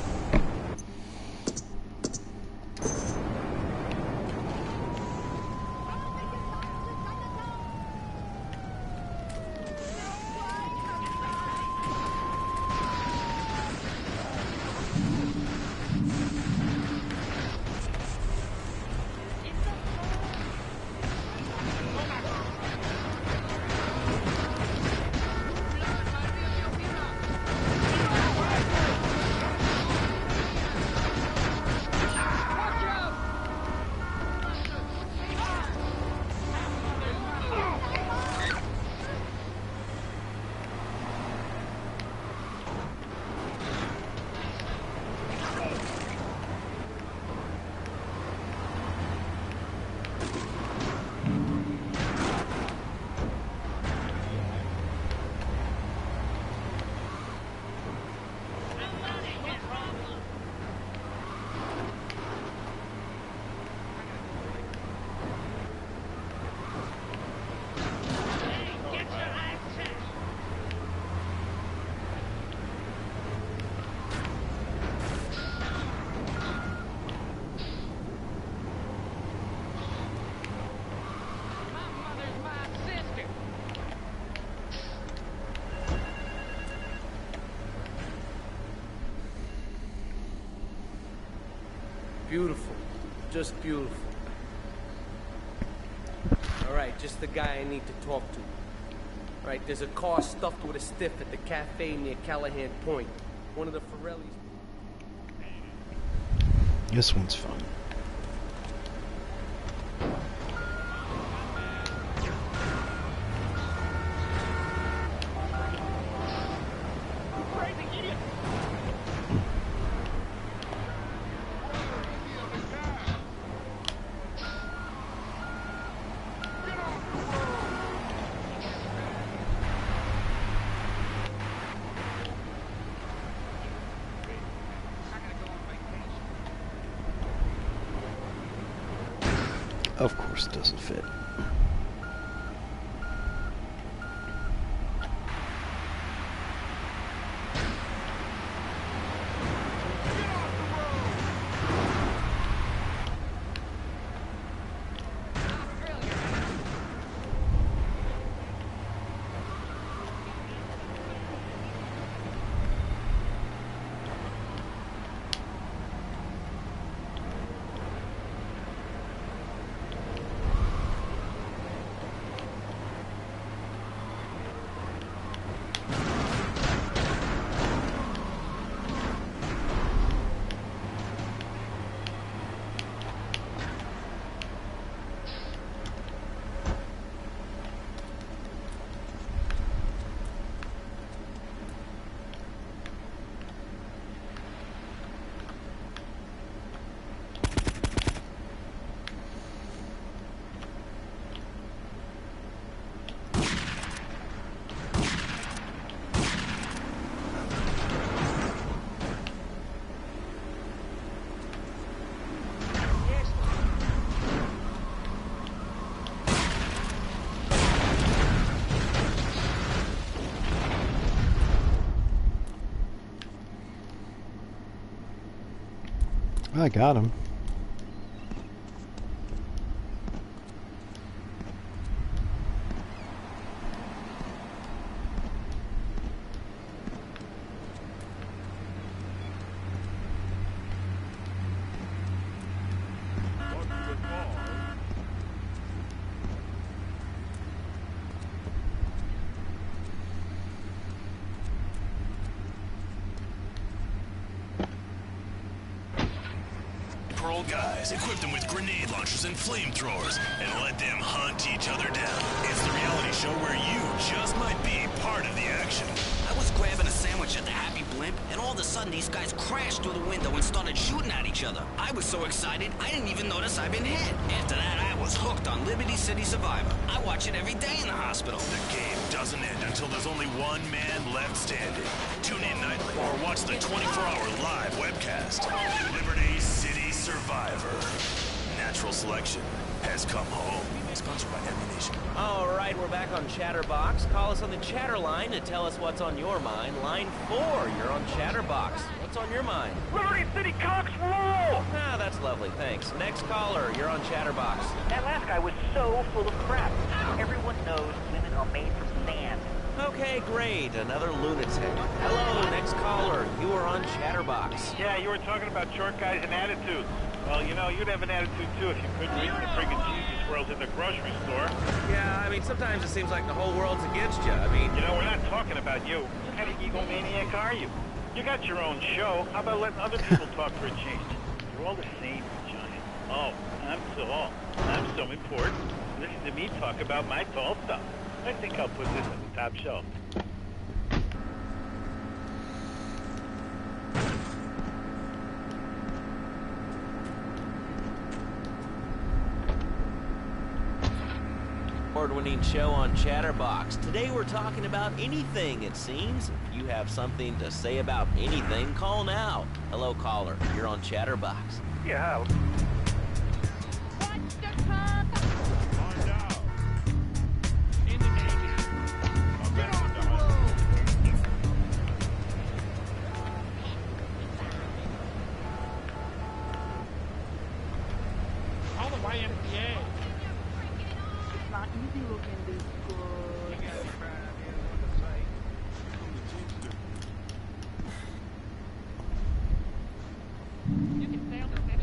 Beautiful. Just beautiful. Alright, just the guy I need to talk to. Alright, there's a car stuffed with a stiff at the cafe near Callahan Point. One of the Forellis. This one's fun. Of course it doesn't fit. I got him. Parole guys, equip them with grenade launchers and flamethrowers, and let them hunt each other down. It's the reality show where you just might be part of the action. I was grabbing a sandwich at the Happy Blimp, and all of a sudden these guys crashed through the window and started shooting at each other. I was so excited, I didn't even notice I'd been hit. After that, I was hooked on Liberty City Survivor. I watch it every day in the hospital. The game doesn't end until there's only one man left standing. Tune in nightly or watch the 24-hour live webcast. Liberty City Survivor. Natural selection has come home. Sponsored by Ammunition. All right, we're back on Chatterbox. Call us on the chatter line to tell us what's on your mind. Line 4, you're on Chatterbox. What's on your mind? Liberty City Cox rule! Ah, that's lovely, thanks. Next caller, you're on Chatterbox. That last guy was so full of crap. Everyone knows women are made from sand. Okay, great. Another lunatic. Hello, next caller. You are on Chatterbox. Yeah, you were talking about short guys and attitudes. Well, you know, you'd have an attitude too if you couldn't read the friggin' Jesus world in the grocery store. Yeah, I mean, sometimes it seems like the whole world's against you. I mean... You know, we're not talking about you. What kind of egomaniac are you? You got your own show. How about letting other people talk for a change? You're all the same, Johnny. Oh, I'm so important. Listen to me talk about my tall stuff. I think I'll put this on the top shelf. Award-winning show on Chatterbox. Today we're talking about anything, it seems. If you have something to say about anything, call now. Hello, caller. You're on Chatterbox. Yeah. All the YMCA. It's not easy looking this good. You can stay on the 17.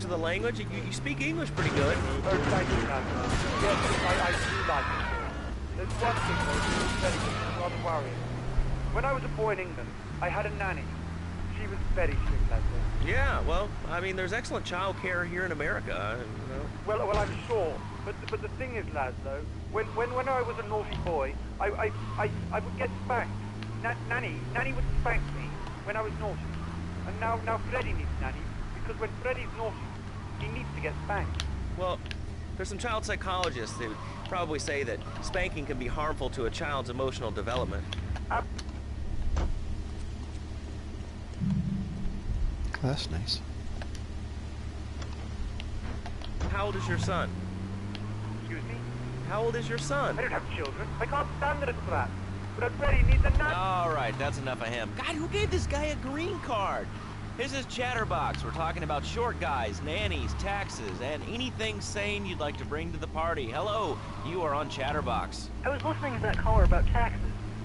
To the language, you speak English pretty good. Oh, thank you, Captain. Yes, I do like it. There's one thing, though, that's very good, rather worrying. When I was a boy in England, I had a nanny. She was very strict, Leslie. Yeah, well, I mean, there's excellent child care here in America, you know. Well, I'm sure. But the thing is, Laszlo, when I was a naughty boy, I would get spanked. Nanny would spank me when I was naughty. And now Freddy needs Nanny, because when Freddy's naughty, he needs to get spanked. Well, there's some child psychologists who probably say that spanking can be harmful to a child's emotional development. That's nice. How old is your son? Excuse me? How old is your son? I don't have children. I can't stand it for that. But Freddy needs a nanny. All right, that's enough of him. God, who gave this guy a green card? This is Chatterbox. We're talking about short guys, nannies, taxes, and anything sane you'd like to bring to the party. Hello, you are on Chatterbox. I was listening to that caller about taxes.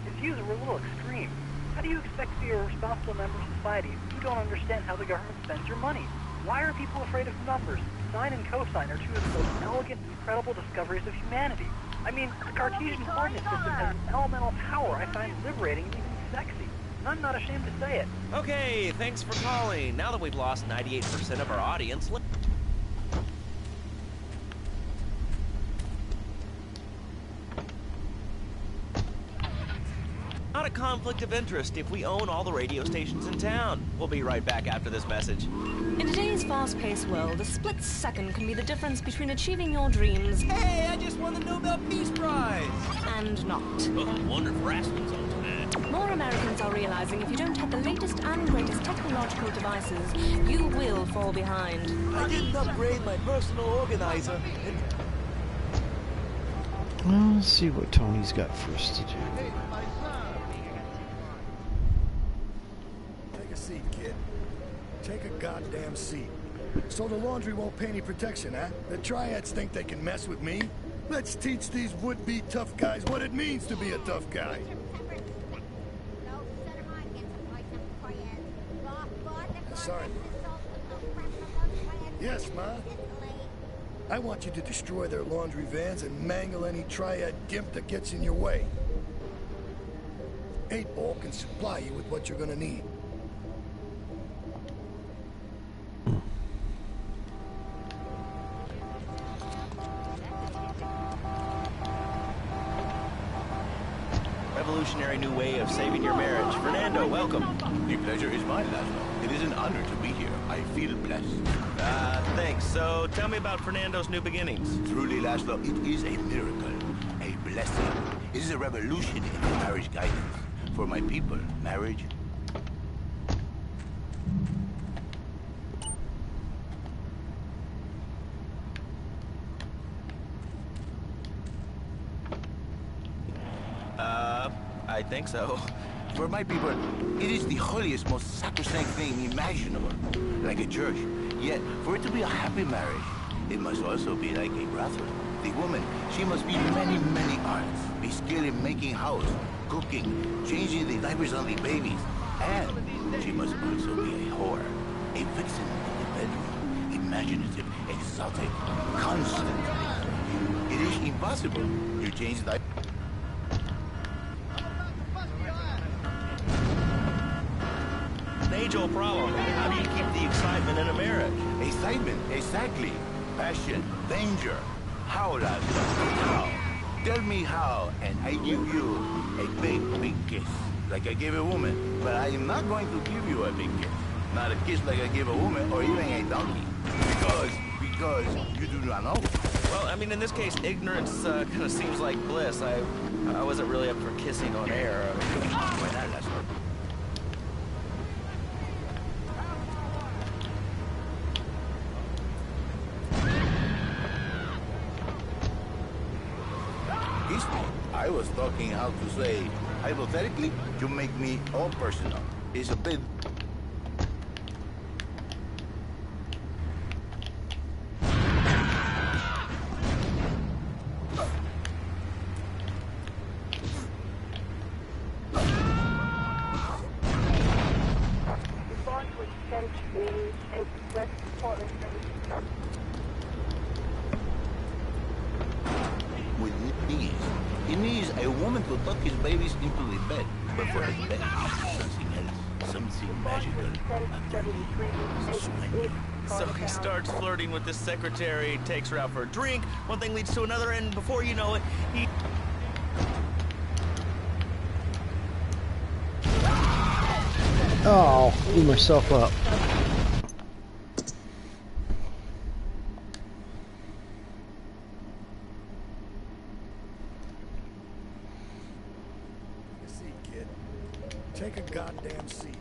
His views were a little extreme. How do you expect to be a responsible member of society if you don't understand how the government spends your money? Why are people afraid of numbers? Sine and cosine are two of the most elegant and incredible discoveries of humanity. I mean, the Cartesian coordinate system has an elemental power I find liberating and even sexy. And I'm not ashamed to say it. Okay, thanks for calling. Now that we've lost 98% of our audience, conflict of interest if we own all the radio stations in town. We'll be right back after this message. In today's fast-paced world, a split second can be the difference between achieving your dreams... Hey, I just won the Nobel Peace Prize! ...and not. Oh, I wonder if Rasmussen's on to that. More Americans are realizing if you don't have the latest and greatest technological devices, you will fall behind. I didn't upgrade my personal organizer. Well, let's see what Tony's got for us to do. Take a seat, kid. Take a goddamn seat. So the laundry won't pay any protection, huh? The triads think they can mess with me? Let's teach these would-be tough guys what it means to be a tough guy. Sorry. Yes, Ma? I want you to destroy their laundry vans and mangle any triad gimp that gets in your way. 8-Ball can supply you with what you're gonna need. Revolutionary new way of saving your marriage. Fernando, welcome. The pleasure is mine, Laszlo. It is an honor to be here. I feel blessed. Thanks. So, tell me about Fernando's new beginnings. Truly, Laszlo, it is a miracle, a blessing. It is a revolution in marriage guidance. For my people, marriage... I think so. For my people, it is the holiest, most sacrosanct thing imaginable. Like a church. Yet, for it to be a happy marriage, it must also be like a brothel. The woman, she must be many, many arts. Be skilled in making house, cooking, changing the diapers on the babies. And she must also be a whore. A vixen in the bedroom. Imaginative, exotic, constant. It is impossible. You change the... Age-old problem. How do you keep the excitement in a marriage? Excitement, exactly. Passion, danger. How, Laszlo? How? Tell me how, and I give you a big, big kiss. Like I give a woman. But I am not going to give you a big kiss. Not a kiss like I give a woman or even a donkey. Because you do not know. Well, I mean, in this case, ignorance kind of seems like bliss. I wasn't really up for kissing on air. Why not, Laszlo? I was talking how to say, hypothetically, you make me all personal. It's a bit... with knees. He needs a woman to tuck his babies into the bed. But for his bed, something else. Something magical. So he starts flirting with this secretary, takes her out for a drink, one thing leads to another, and before you know it, he... Oh, blew myself up. Take a goddamn seat.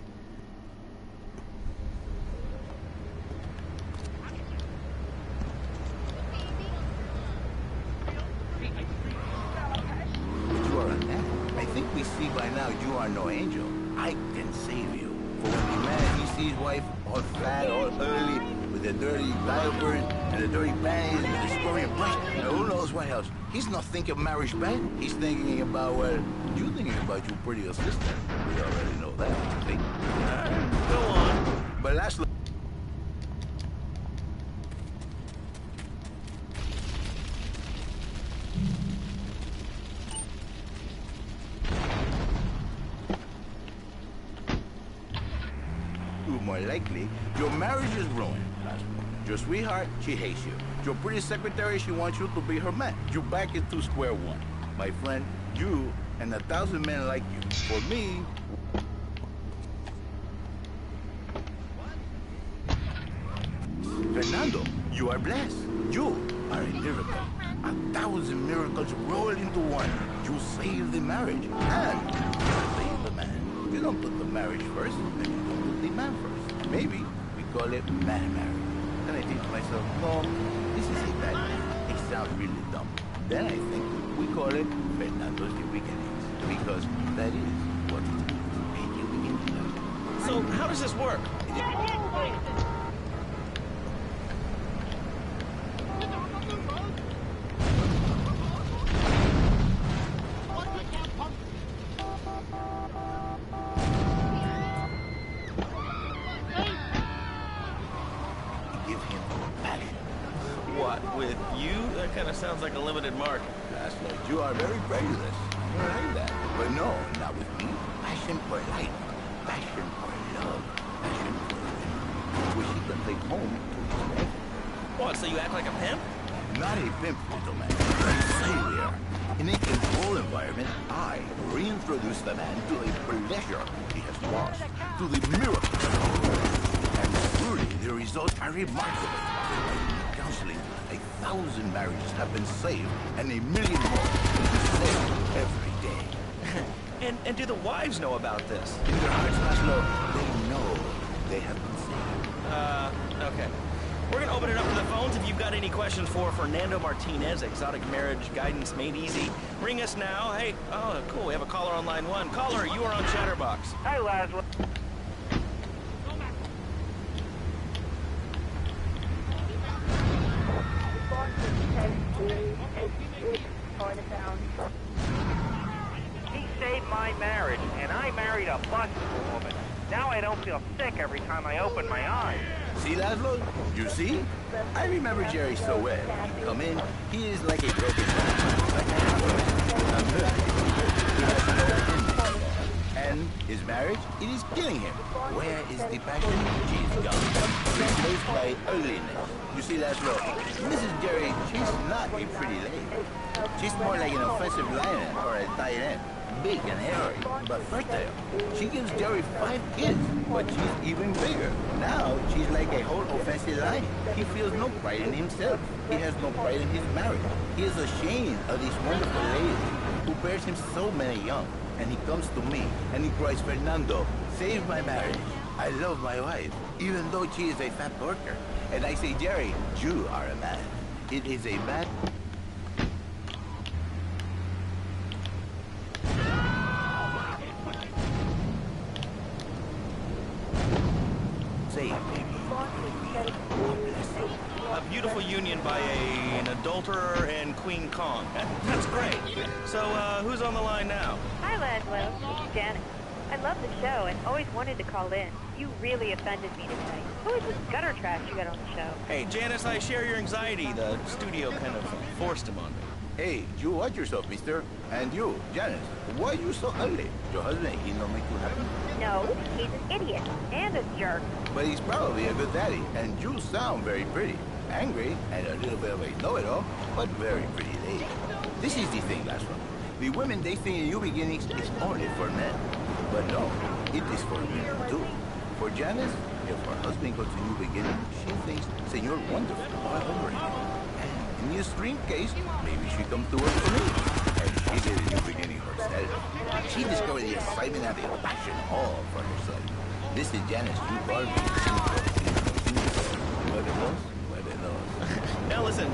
But you are a man. I think we see by now you are no angel. I can save you. For when the man, he sees his wife all fat, all early, with a dirty diaper and a dirty panties and a scorpion brush, and who knows what else. He's not thinking of marriage bed. He's thinking about, well, you thinking about your pretty sister. We already know that, see? Go on. But lastly... More likely, your marriage is ruined. Your sweetheart, she hates you. Your pretty secretary, she wants you to be her man. You're back into square one. My friend, you and 1,000 men like you. For me... Fernando, you are blessed. You are a miracle. 1,000 miracles roll into one. You save the marriage, and you save the man. You don't put the marriage first, and you don't put the man first. Maybe we call it man marriage. Then I think to myself, no, this is a bad name. It sounds really dumb. Then I think we call it Fernando's New Beginnings, because that is what it is. A new beginning. So, how does this work? Sounds like a limited mark. That's right. You are very prejudice. I like that. But no, not with me. Passion for life. Passion for love. Passion for women. Which he can take home to his wife. What, so you act like a pimp? Not a pimp, little man. A savior. In a controlled environment, I reintroduce the man to a pleasure he has lost. To the miracle. And truly, the results are remarkable. Counseling. 1,000 marriages have been saved, and 1 million more will be saved every day. And do the wives know about this? In their hearts, Laszlo, they know they have been saved. Okay. We're gonna open it up to the phones. If you've got any questions for Fernando Martinez, Exotic Marriage Guidance Made Easy, ring us now. Hey, oh, cool, we have a caller on line 1. Caller, you are on Chatterbox. Hi, Laszlo. He saved my marriage, and I married a busted woman. Now I don't feel sick every time I open my eyes. See, Laszlo? You see? I remember Jerry so well. You come in, he is like a broken man. Like a he has no opinion. And his marriage, it is killing him. Where is the passion? She is gone. Replaced by ugliness. You see, Laszlo, Mrs. Jerry, she's not a pretty lady. She's more like an offensive lion or a tight end. Big and hairy, but fertile. She gives Jerry 5 kids, but she's even bigger. Now, she's like a whole offensive lion. He feels no pride in himself. He has no pride in his marriage. He is ashamed of this wonderful lady who bears him so many young. And he comes to me, and he cries, Fernando, save my marriage. I love my wife, even though she is a fat worker. And I say, Jerry, you are a man. It is a man. Say it, baby. A beautiful union by an adulterer and Queen Kong. That's great. So, who's on the line now? Hi, Laszlo. This is Janet. I love the show and always wanted to call in. You really offended me today. Who is this gutter trash you got on the show? Hey, Janice, I share your anxiety. The studio kind of forced him on me. Hey, you watch yourself, mister. And you, Janice, why are you so ugly? Your husband, he don't make you happy? No, he's an idiot and a jerk. But he's probably a good daddy, and you sound very pretty. Angry, and a little bit of a know-it-all, but very pretty lady. This is the thing, Laszlo. The women, they think New Beginnings is only for men. But no, it is for women too. For Janice, if her husband goes to New Beginning, she thinks Senor Wonderful all over again. And in the extreme case, maybe she comes to work for me. And she did a New Beginning herself. She discovered the excitement and the passion all for herself. This is Janice, you call me. Now listen,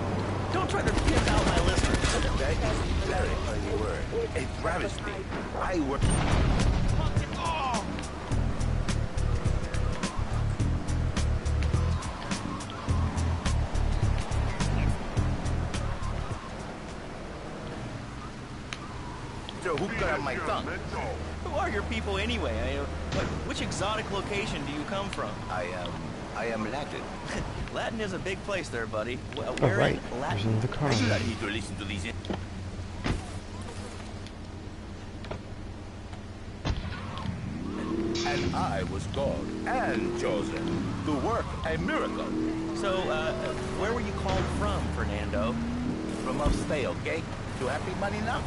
don't try to pimp out my listeners. That is a very ugly word. A travesty. I work... Who cut out my tongue? Who are your people anyway? Which exotic location do you come from? I am Latin. Latin is a big place there, buddy. Oh, Where right. in Latin? There's another car. I do not need to listen to these... And I was called and chosen to work a miracle. So, where were you called from, Fernando? From upstate, okay? You happy money now?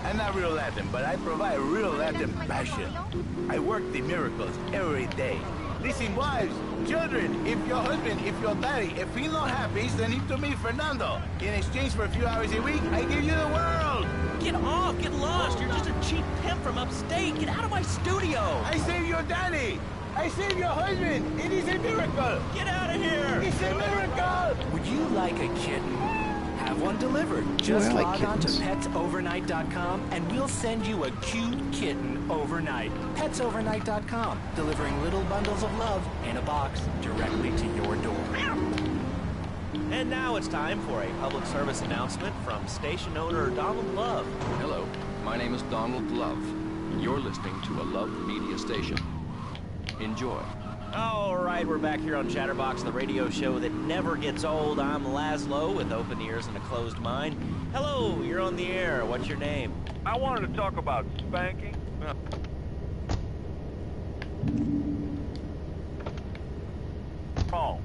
I'm not real Latin, but I provide real Latin passion. I work the miracles every day. Listen, wives, children, if your husband, if your daddy, if he's not happy, send him to me, Fernando. In exchange for a few hours a week, I give you the world. Get off, get lost. You're just a cheap pimp from upstate. Get out of my studio. I saved your daddy. I saved your husband. It is a miracle. Get out of here. It's a miracle. Would you like a kitten? Have one delivered. Just log on to petsovernight.com and we'll send you a cute kitten overnight. Petsovernight.com, delivering little bundles of love in a box directly to your door. And now it's time for a public service announcement from station owner Donald Love. Hello, my name is Donald Love. You're listening to a Love Media station. Enjoy. All right, we're back here on Chatterbox, the radio show that never gets old. I'm Laszlo with open ears and a closed mind. Hello, you're on the air. What's your name? I wanted to talk about spanking.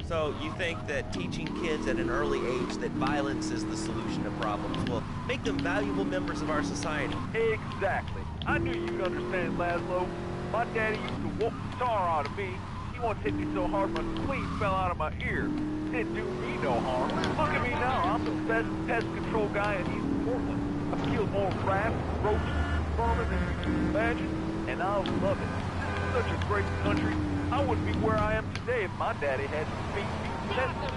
So you think that teaching kids at an early age that violence is the solution to problems will make them valuable members of our society? Exactly. I knew you'd understand, Laszlo. My daddy used to whoop the tar out of me. He once hit me so hard my spleen fell out of my ear. Didn't do me no harm. Look at me now. I'm the best pest control guy in East Portland. I've killed more rats, roaches, vermin than you can imagine, and I love it. Such a great country. I wouldn't be where I am today if my daddy hadn't beat me senseless.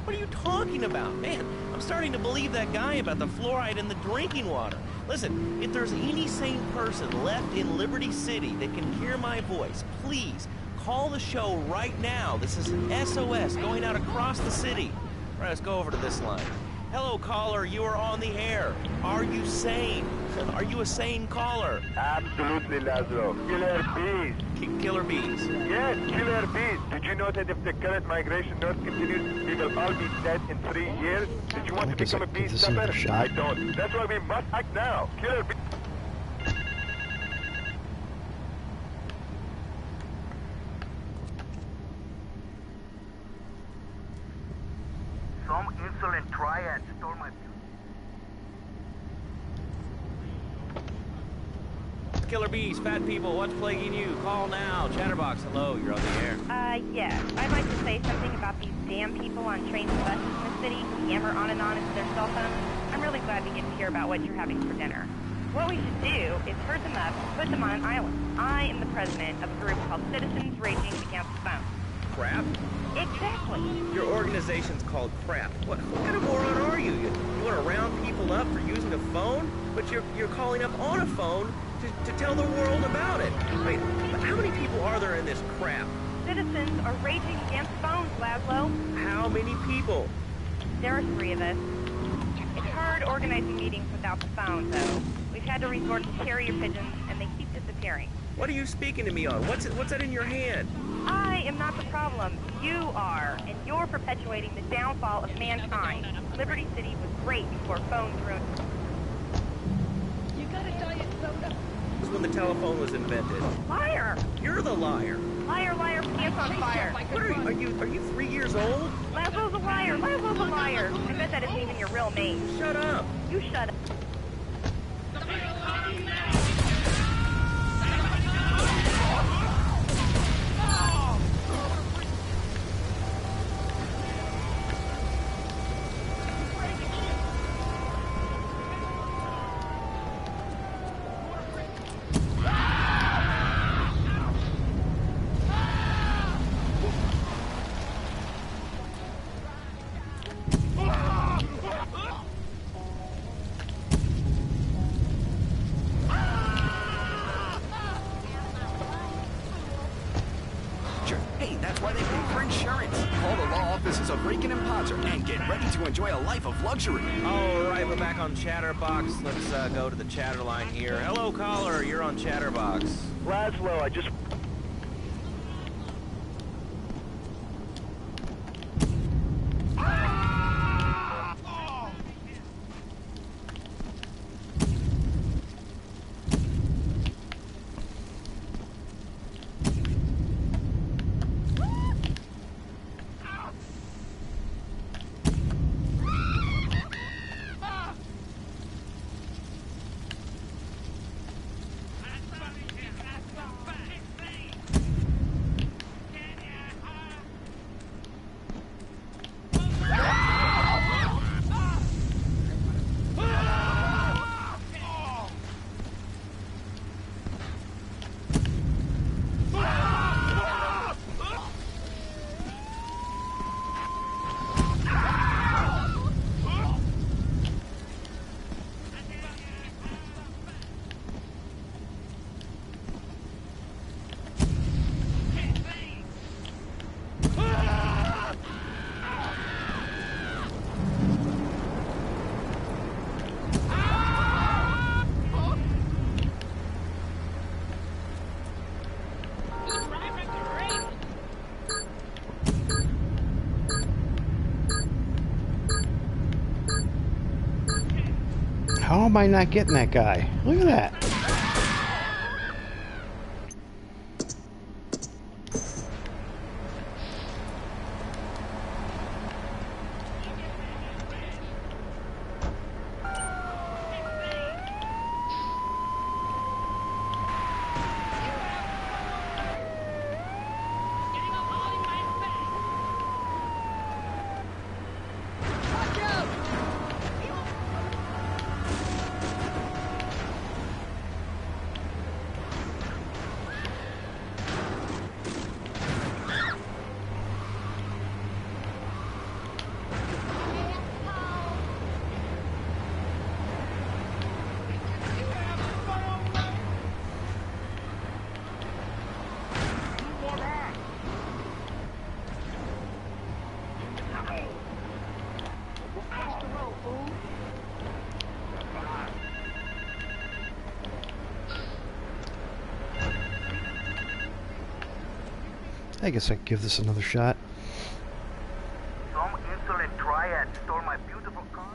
What are you talking about? Man, I'm starting to believe that guy about the fluoride in the drinking water. Listen, if there's any sane person left in Liberty City that can hear my voice, please call the show right now. This is an SOS going out across the city. All right, let's go over to this line. Hello, caller. You are on the air. Are you sane? Are you a sane caller? Absolutely, Laszlo. Killer bees. Killer bees? Yes, killer bees. Did you know that if the current migration north continues, we will all be dead in 3 years? Did you want to become a bee stopper? I don't. That's why we must act now. Killer bees. Some insolent triad stole my... Killer bees, fat people, what's plaguing you? Call now. Chatterbox, hello, you're on the air. Yes. I'd like to say something about these damn people on trains and buses in the city who hammer on and on into their cell phones. I'm really glad we get to hear about what you're having for dinner. What we should do is herd them up and put them on an island. I am the president of a group called Citizens Raging Against the Phone. Crap? Exactly. Your organization's called Crap. What kind of moron are you? You want to round people up for using a phone? But you're calling up on a phone to tell the world about it. Wait, how many people are there in this crap? Citizens are raging against phones, Laszlo. How many people? There are 3 of us. It's hard organizing meetings without the phone, though. We've had to resort to carrier pigeons, and they keep disappearing. What are you speaking to me on? What's that in your hand? I am not the problem. You are, and you're perpetuating the downfall of mankind. Liberty City was great before phones ruined. You got a diet soda? This was when the telephone was invented. Liar! You're the liar. Liar, liar, pants on fire. What are you 3 years old? Laszlo's a liar. Laszlo's a liar. I bet that isn't even your real name. Shut up. You shut up. Enjoy a life of luxury. All right, we're back on Chatterbox. Let's go to the chatter line here. Hello, caller. You're on Chatterbox. Laszlo, I just... How am I not getting that guy? Look at that. I guess I could give this another shot. Some insolent triad stole my beautiful car.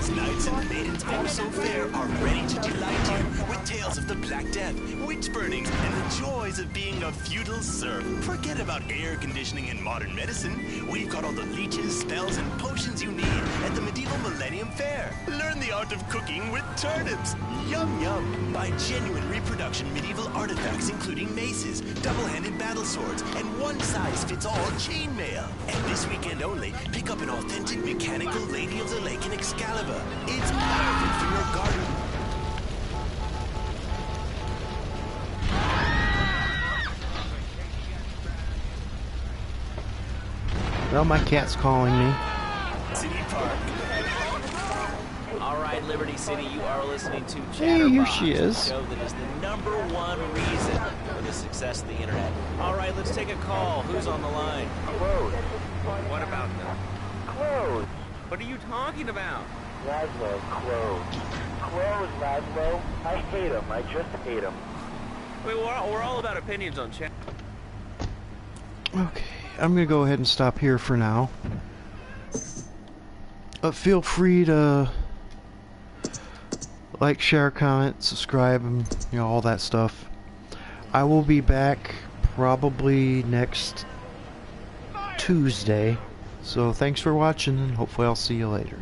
These knights and maidens ever so fair are ready to delight you with tales of the Black Death, witch burnings, and the joys of being a feudal serf. Forget about air conditioning and modern medicine. We've got all the leeches, spells, and potions you need at the Medieval Millennium Fair. Learn the art of cooking with turnips. Yum yum. Buy genuine reproduction medieval artifacts including maces, double-handed battle swords, and one-size-fits-all chainmail. And this weekend only, pick up an authentic mechanical Lady of the Lake in Excalibur. It's perfect for your garden. Well, my cat's calling me. City Park. All right, Liberty City, you are listening to Hey, Chatterbox, here she is. the show that is the #1 reason for the success of the internet. All right, let's take a call. Who's on the line? Close. What about them? Close. What are you talking about? Laszlo, close. Close, Laszlo. I hate him. I just hate him. Wait, we're all about opinions on chat. Okay, I'm gonna go ahead and stop here for now. Feel free to like, share, comment, subscribe, and you know, all that stuff. I will be back probably next Tuesday. So thanks for watching, and hopefully I'll see you later.